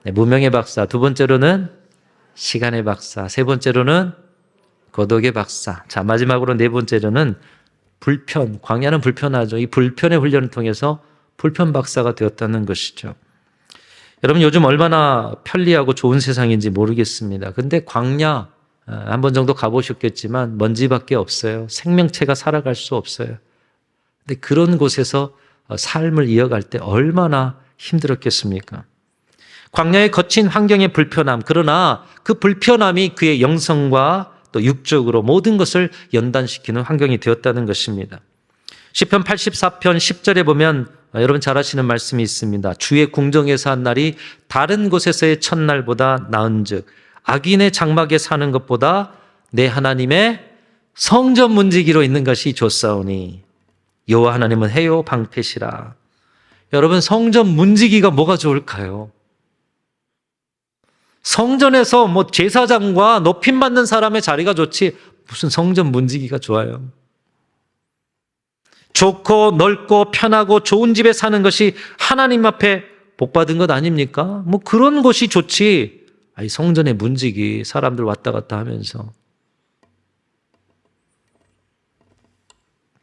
네, 무명의 박사. 두 번째로는 시간의 박사. 세 번째로는 고독의 박사. 자, 마지막으로 네 번째로는 불편. 광야는 불편하죠. 이 불편의 훈련을 통해서 불편 박사가 되었다는 것이죠. 여러분, 요즘 얼마나 편리하고 좋은 세상인지 모르겠습니다. 근데 광야 한 번 정도 가보셨겠지만 먼지밖에 없어요. 생명체가 살아갈 수 없어요. 근데 그런 곳에서 삶을 이어갈 때 얼마나 힘들었겠습니까? 광야의 거친 환경의 불편함, 그러나 그 불편함이 그의 영성과 또 육적으로 모든 것을 연단시키는 환경이 되었다는 것입니다. 시편 84편 10절에 보면 여러분 잘 아시는 말씀이 있습니다. 주의 궁정에서 한 날이 다른 곳에서의 첫날보다 나은즉 악인의 장막에 사는 것보다 내 하나님의 성전 문지기로 있는 것이 좋사오니 여호와 하나님은 해요 방패시라. 여러분, 성전 문지기가 뭐가 좋을까요? 성전에서 뭐 제사장과 높임받는 사람의 자리가 좋지 무슨 성전 문지기가 좋아요. 좋고 넓고 편하고 좋은 집에 사는 것이 하나님 앞에 복받은 것 아닙니까? 뭐 그런 곳이 좋지. 아니, 성전의 문지기, 사람들 왔다 갔다 하면서.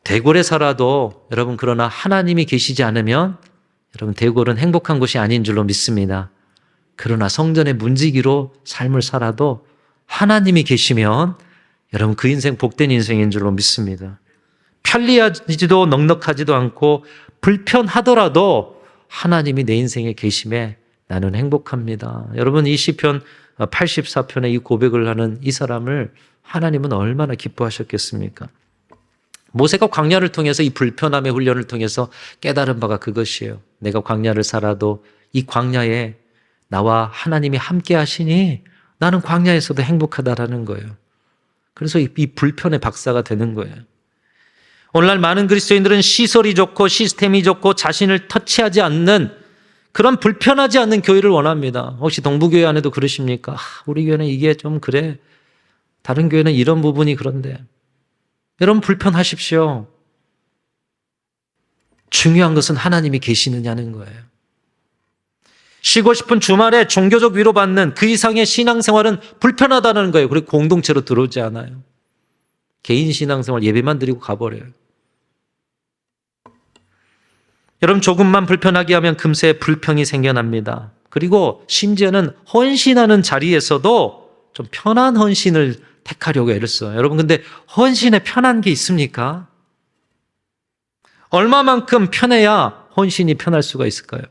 대궐에 살아도 여러분, 그러나 하나님이 계시지 않으면 여러분 대궐은 행복한 곳이 아닌 줄로 믿습니다. 그러나 성전의 문지기로 삶을 살아도 하나님이 계시면 여러분 그 인생 복된 인생인 줄로 믿습니다. 편리하지도 넉넉하지도 않고 불편하더라도 하나님이 내 인생에 계심에 나는 행복합니다. 여러분, 이 시편 84편의 이 고백을 하는 이 사람을 하나님은 얼마나 기뻐하셨겠습니까? 모세가 광야를 통해서 이 불편함의 훈련을 통해서 깨달은 바가 그것이에요. 내가 광야를 살아도 이 광야에 나와 하나님이 함께 하시니 나는 광야에서도 행복하다라는 거예요. 그래서 이 불편의 박사가 되는 거예요. 오늘날 많은 그리스도인들은 시설이 좋고 시스템이 좋고 자신을 터치하지 않는 그런 불편하지 않는 교회를 원합니다. 혹시 동부교회 안에도 그러십니까? 우리 교회는 이게 좀 그래. 다른 교회는 이런 부분이 그런데. 여러분, 불편하십시오. 중요한 것은 하나님이 계시느냐는 거예요. 쉬고 싶은 주말에 종교적 위로받는 그 이상의 신앙생활은 불편하다는 거예요. 그리고 공동체로 들어오지 않아요. 개인 신앙생활 예배만 드리고 가버려요. 여러분, 조금만 불편하게 하면 금세 불평이 생겨납니다. 그리고 심지어는 헌신하는 자리에서도 좀 편한 헌신을 택하려고 애를 써요. 여러분, 근데 헌신에 편한 게 있습니까? 얼마만큼 편해야 헌신이 편할 수가 있을까요?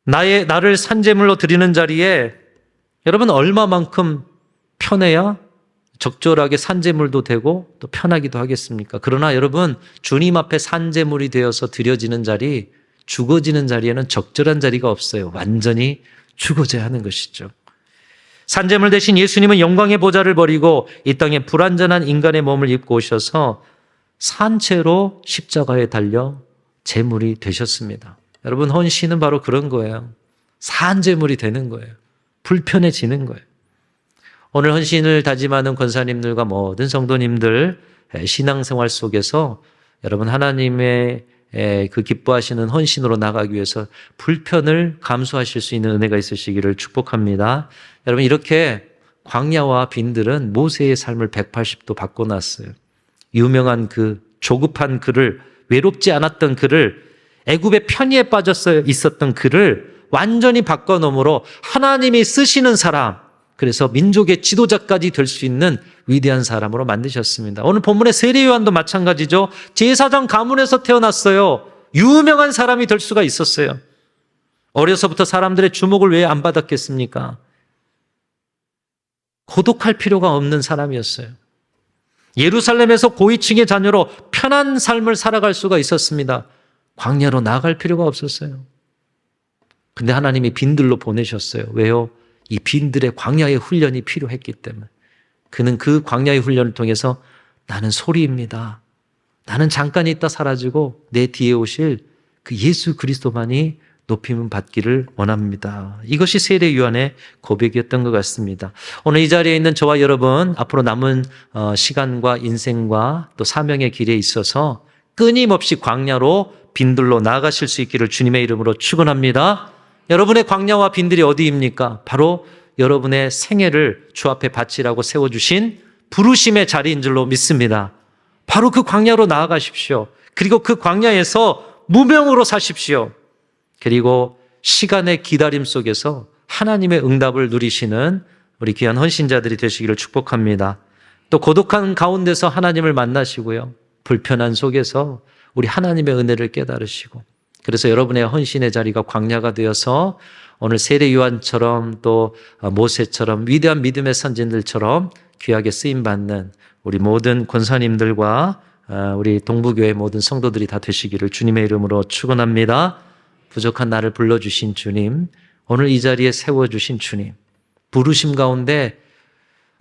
나를 산제물로 드리는 자리에 여러분 얼마만큼 편해야 적절하게 산제물도 되고 또 편하기도 하겠습니까? 그러나 여러분, 주님 앞에 산제물이 되어서 드려지는 자리, 죽어지는 자리에는 적절한 자리가 없어요. 완전히 죽어져야 하는 것이죠. 산제물 대신 예수님은 영광의 보좌를 버리고 이 땅에 불완전한 인간의 몸을 입고 오셔서 산채로 십자가에 달려 제물이 되셨습니다. 여러분, 헌신은 바로 그런 거예요. 산제물이 되는 거예요. 불편해지는 거예요. 오늘 헌신을 다짐하는 권사님들과 모든 성도님들 신앙생활 속에서 여러분 하나님의 그 기뻐하시는 헌신으로 나가기 위해서 불편을 감수하실 수 있는 은혜가 있으시기를 축복합니다. 여러분, 이렇게 광야와 빈들은 모세의 삶을 180도 바꿔놨어요. 유명한 그 조급한 그를, 외롭지 않았던 그를, 애굽의 편의에 빠져 있었던 그를 완전히 바꿔놓음으로 하나님이 쓰시는 사람, 그래서 민족의 지도자까지 될 수 있는 위대한 사람으로 만드셨습니다. 오늘 본문의 세례 요한도 마찬가지죠. 제사장 가문에서 태어났어요. 유명한 사람이 될 수가 있었어요. 어려서부터 사람들의 주목을 왜 안 받았겠습니까? 고독할 필요가 없는 사람이었어요. 예루살렘에서 고위층의 자녀로 편한 삶을 살아갈 수가 있었습니다. 광야로 나아갈 필요가 없었어요. 근데 하나님이 빈들로 보내셨어요. 왜요? 이 빈들의 광야의 훈련이 필요했기 때문에. 그는 그 광야의 훈련을 통해서 나는 소리입니다. 나는 잠깐 있다 사라지고 내 뒤에 오실 그 예수 그리스도만이 높임을 받기를 원합니다. 이것이 세례 요한의 고백이었던 것 같습니다. 오늘 이 자리에 있는 저와 여러분, 앞으로 남은 시간과 인생과 또 사명의 길에 있어서 끊임없이 광야로 빈들로 나아가실 수 있기를 주님의 이름으로 축원합니다. 여러분의 광야와 빈들이 어디입니까? 바로 여러분의 생애를 주 앞에 바치라고 세워주신 부르심의 자리인 줄로 믿습니다. 바로 그 광야로 나아가십시오. 그리고 그 광야에서 무명으로 사십시오. 그리고 시간의 기다림 속에서 하나님의 응답을 누리시는 우리 귀한 헌신자들이 되시기를 축복합니다. 또 고독한 가운데서 하나님을 만나시고요. 불편한 속에서 우리 하나님의 은혜를 깨달으시고, 그래서 여러분의 헌신의 자리가 광야가 되어서 오늘 세례 요한처럼 또 모세처럼 위대한 믿음의 선진들처럼 귀하게 쓰임받는 우리 모든 권사님들과 우리 동부교회 모든 성도들이 다 되시기를 주님의 이름으로 축원합니다. 부족한 나를 불러주신 주님, 오늘 이 자리에 세워주신 주님, 부르심 가운데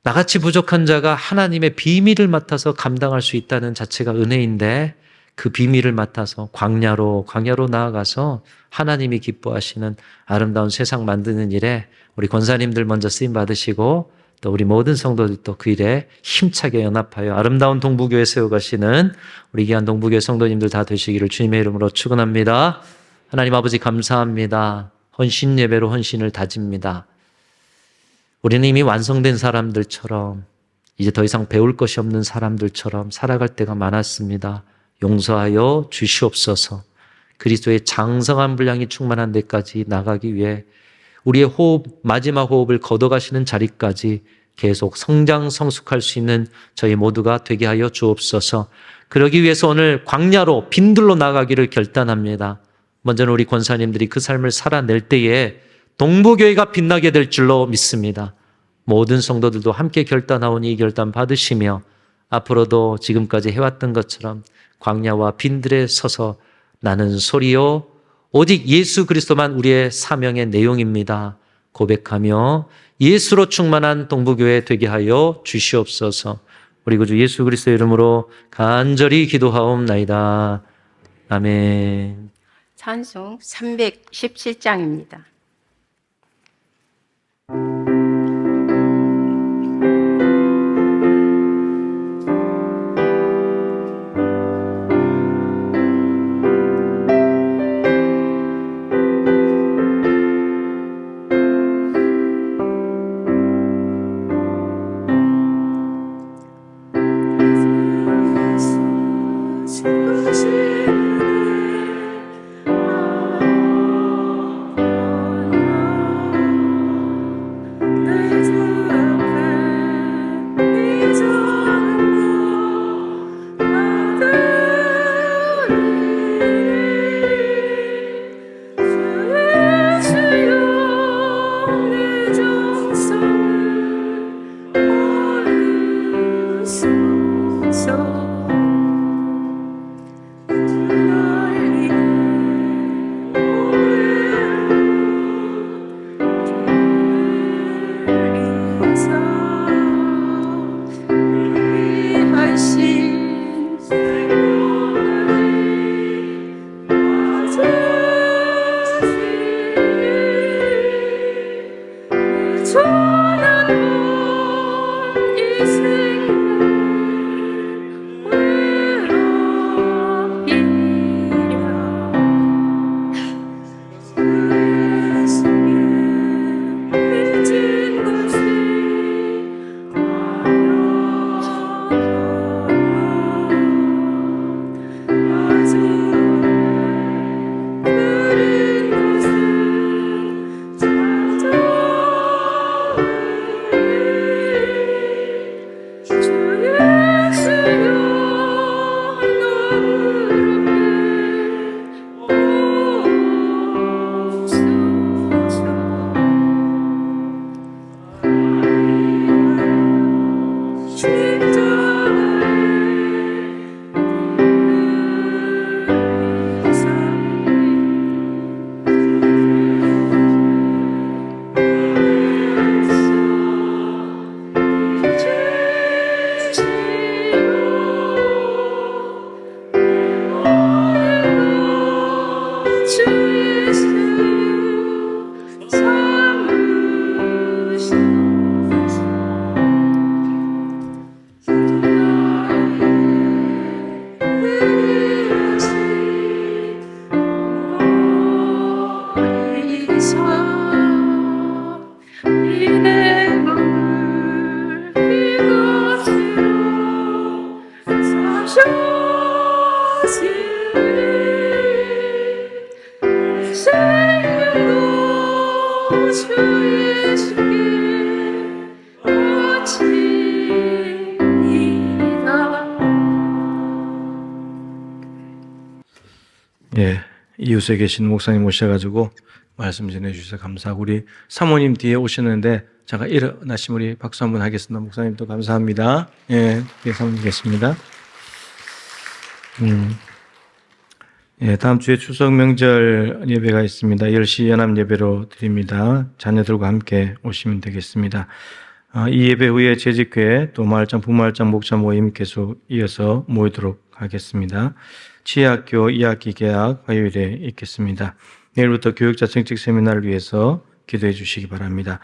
나같이 부족한 자가 하나님의 비밀을 맡아서 감당할 수 있다는 자체가 은혜인데, 그 비밀을 맡아서 광야로 나아가서 하나님이 기뻐하시는 아름다운 세상 만드는 일에 우리 권사님들 먼저 쓰임 받으시고, 또 우리 모든 성도들 또 그 일에 힘차게 연합하여 아름다운 동부교회 세워가시는 우리 귀한 동부교회 성도님들 다 되시기를 주님의 이름으로 축원합니다. 하나님 아버지 감사합니다. 헌신 예배로 헌신을 다집니다. 우리는 이미 완성된 사람들처럼, 이제 더 이상 배울 것이 없는 사람들처럼 살아갈 때가 많았습니다. 용서하여 주시옵소서. 그리스도의 장성한 분량이 충만한 데까지 나가기 위해 우리의 호흡, 마지막 호흡을 걷어가시는 자리까지 계속 성장 성숙할 수 있는 저희 모두가 되게 하여 주옵소서. 그러기 위해서 오늘 광야로 빈들로 나가기를 결단합니다. 먼저는 우리 권사님들이 그 삶을 살아낼 때에 동부교회가 빛나게 될 줄로 믿습니다. 모든 성도들도 함께 결단하오니 이 결단 받으시며 앞으로도 지금까지 해왔던 것처럼 광야와 빈들에 서서 나는 소리요 오직 예수 그리스도만 우리의 사명의 내용입니다 고백하며 예수로 충만한 동부교회 되게 하여 주시옵소서. 우리 구주 예수 그리스도의 이름으로 간절히 기도하옵나이다. 아멘. 찬송 317장입니다. 전한 이 생을 예, 이웃에 계신 목사님 오셔가지고 말씀 전해주셔서 감사하고, 우리 사모님 뒤에 오셨는데 잠깐 일어나시면 우리 박수 한번 하겠습니다. 목사님도 감사합니다. 예, 뒤에 사모님 계십니다. 예, 다음 주에 추석 명절 예배가 있습니다. 10시 연합 예배로 드립니다. 자녀들과 함께 오시면 되겠습니다. 이 예배 후에 재직회 또 마을장, 부마을장, 목자 모임 계속 이어서 모이도록 하겠습니다. 치학교 2학기 개학 화요일에 있겠습니다. 내일부터 교육자 정책 세미나를 위해서 기도해 주시기 바랍니다.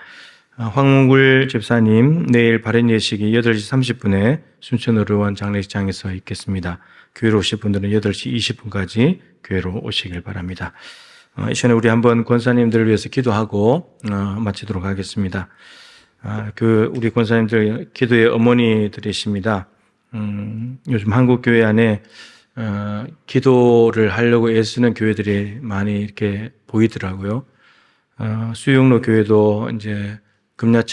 황문굴 집사님 내일 발연 예식이 8시 30분에 순천의료원 장례식장에서 있겠습니다. 교회로 오실 분들은 8시 20분까지 교회로 오시길 바랍니다. 이 시간에 우리 한번 권사님들을 위해서 기도하고 마치도록 하겠습니다. 우리 권사님들 기도의 어머니들이십니다. 요즘 한국 교회 안에 기도를 하려고 애쓰는 교회들이 많이 이렇게 보이더라고요. 수영로 교회도 이제 금요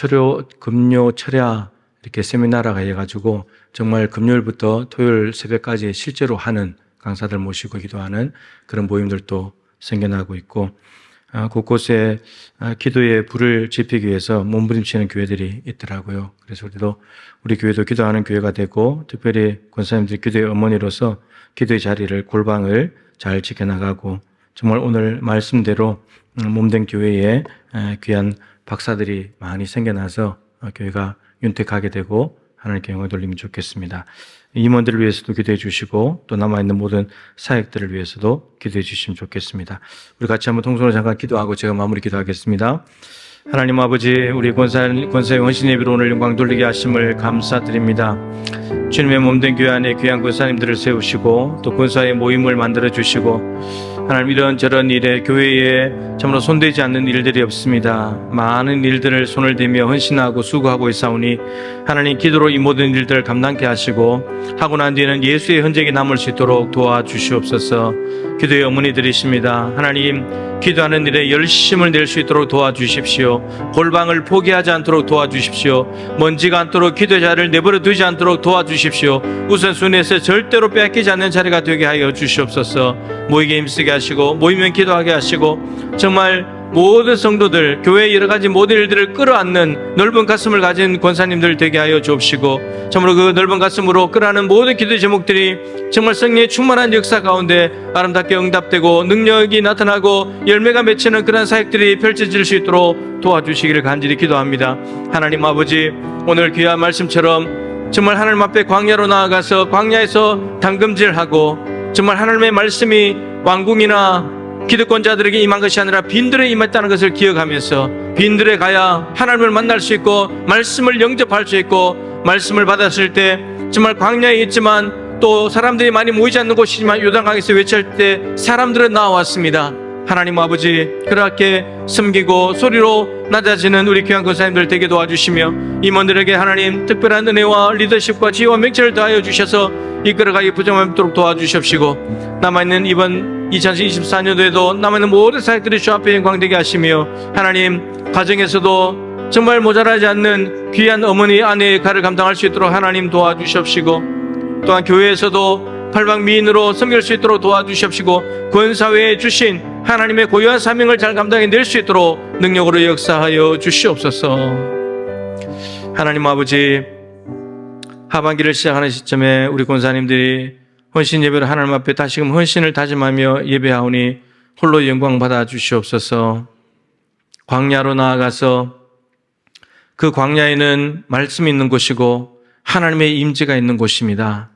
철야 이렇게 세미나라가 해가지고 정말 금요일부터 토요일 새벽까지 실제로 하는 강사들 모시고 기도하는 그런 모임들도 생겨나고 있고, 곳곳에 기도의 불을 지피기 위해서 몸부림치는 교회들이 있더라고요. 그래서 우리 교회도 기도하는 교회가 되고, 특별히 권사님들 기도의 어머니로서 기도의 자리를, 골방을 잘 지켜나가고, 정말 오늘 말씀대로 몸된 교회에 귀한 박사들이 많이 생겨나서 교회가 윤택하게 되고 하나님께 영광 돌리면 좋겠습니다. 임원들을 위해서도 기도해 주시고, 또 남아있는 모든 사역들을 위해서도 기도해 주시면 좋겠습니다. 우리 같이 한번 통성으로 잠깐 기도하고 제가 마무리 기도하겠습니다. 하나님 아버지, 우리 권사의 헌신 예배로 오늘 영광 돌리게 하심을 감사드립니다. 주님의 몸된 교회 안에 귀한 권사님들을 세우시고 또 권사의 모임을 만들어 주시고, 하나님 이런저런 일에 교회에 참으로 손대지 않는 일들이 없습니다. 많은 일들을 손을 대며 헌신하고 수고하고 있사오니 하나님 기도로 이 모든 일들을 감당케 하시고 하고 난 뒤에는 예수의 흔적이 남을 수 있도록 도와주시옵소서. 기도의 어머니들이십니다. 하나님 기도하는 일에 열심을 낼 수 있도록 도와주십시오. 골방을 포기하지 않도록 도와주십시오. 먼지가 않도록 기도의 자리를 내버려 두지 않도록 도와주십시오. 우선순위에서 절대로 뺏기지 않는 자리가 되게 하여 주시옵소서. 모이게 힘쓰게 하시고 모이면 기도하게 하시고, 정말 모든 성도들, 교회의 여러 가지 모든 일들을 끌어안는 넓은 가슴을 가진 권사님들 되게 하여 주옵시고, 참으로 그 넓은 가슴으로 끌어안는 모든 기도 제목들이 정말 성령의 충만한 역사 가운데 아름답게 응답되고 능력이 나타나고 열매가 맺히는 그런 사역들이 펼쳐질 수 있도록 도와주시기를 간절히 기도합니다. 하나님 아버지, 오늘 귀한 말씀처럼 정말 하나님 앞에 광야로 나아가서 광야에서 담금질하고, 정말 하나님의 말씀이 왕궁이나 기득권자들에게 임한 것이 아니라 빈들에 임했다는 것을 기억하면서 빈들에 가야 하나님을 만날 수 있고 말씀을 영접할 수 있고, 말씀을 받았을 때 정말 광야에 있지만 또 사람들이 많이 모이지 않는 곳이지만 요단강에서 외칠 때 사람들은 나왔습니다. 하나님 아버지, 그렇게 섬기고 소리로 낮아지는 우리 귀한 권사님들 되게 도와주시며 임원들에게 하나님 특별한 은혜와 리더십과 지혜와 명철을 더하여 주셔서 이끌어가기 부정함도록 도와주십시고, 남아있는 이번 2024년도에도 남아있는 모든 사역들이 주 앞에 영광되게 하시며, 하나님 가정에서도 정말 모자라지 않는 귀한 어머니 아내의 역할을 감당할 수 있도록 하나님 도와주십시고, 또한 교회에서도 팔방미인으로 섬길 수 있도록 도와주십시고, 권사회에 주신 하나님의 고유한 사명을 잘 감당해낼 수 있도록 능력으로 역사하여 주시옵소서. 하나님 아버지, 하반기를 시작하는 시점에 우리 권사님들이 헌신 예배를 하나님 앞에 다시금 헌신을 다짐하며 예배하오니 홀로 영광 받아 주시옵소서. 광야로 나아가서 그 광야에는 말씀이 있는 곳이고 하나님의 임재가 있는 곳입니다.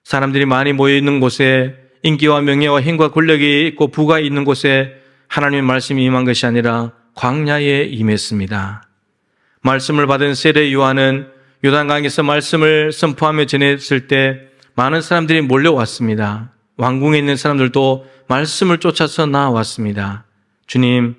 사람들이 많이 모여 있는 곳에 인기와 명예와 힘과 권력이 있고 부가 있는 곳에 하나님의 말씀이 임한 것이 아니라 광야에 임했습니다. 말씀을 받은 세례 요한은 요단강에서 말씀을 선포하며 전했을 때 많은 사람들이 몰려왔습니다. 왕궁에 있는 사람들도 말씀을 쫓아서 나왔습니다. 주님,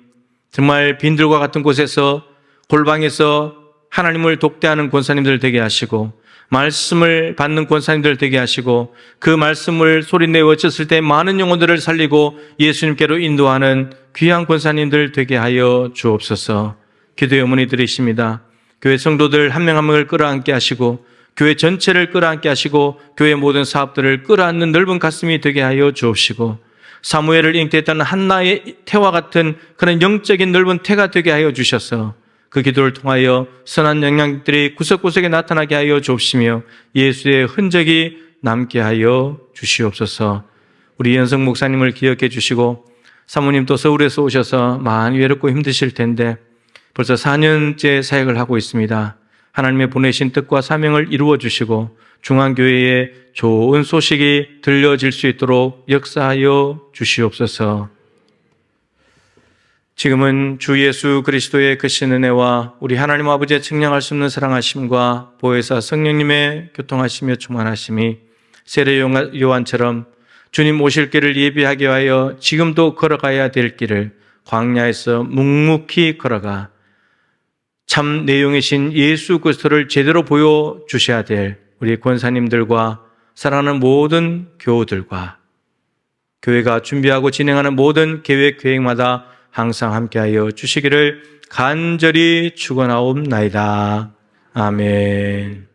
정말 빈들과 같은 곳에서 골방에서 하나님을 독대하는 권사님들 되게 하시고, 말씀을 받는 권사님들 되게 하시고, 그 말씀을 소리내어 외쳤을 때 많은 영혼들을 살리고 예수님께로 인도하는 귀한 권사님들 되게 하여 주옵소서. 기도의 어머니들이십니다. 교회 성도들 한 명 한 명을 끌어안게 하시고 교회 전체를 끌어안게 하시고 교회 모든 사업들을 끌어안는 넓은 가슴이 되게 하여 주옵시고, 사무엘을 잉태했던 한나의 태와 같은 그런 영적인 넓은 태가 되게 하여 주셔서 그 기도를 통하여 선한 영향들이 구석구석에 나타나게 하여 주옵시며 예수의 흔적이 남게 하여 주시옵소서. 우리 연성 목사님을 기억해 주시고 사모님 또 서울에서 오셔서 많이 외롭고 힘드실 텐데 벌써 4년째 사역을 하고 있습니다. 하나님의 보내신 뜻과 사명을 이루어 주시고 중앙교회에 좋은 소식이 들려질 수 있도록 역사하여 주시옵소서. 지금은 주 예수 그리스도의 크신 은혜와 우리 하나님 아버지의 측량할 수 없는 사랑하심과 보혜사 성령님의 교통하시며 충만하심이 세례 요한처럼 주님 오실 길을 예비하게 하여 지금도 걸어가야 될 길을 광야에서 묵묵히 걸어가 참 내용이신 예수 그리스도를 제대로 보여주셔야 될 우리 권사님들과 사랑하는 모든 교우들과 교회가 준비하고 진행하는 모든 계획 계획마다 항상 함께하여 주시기를 간절히 축원하옵나이다. 아멘.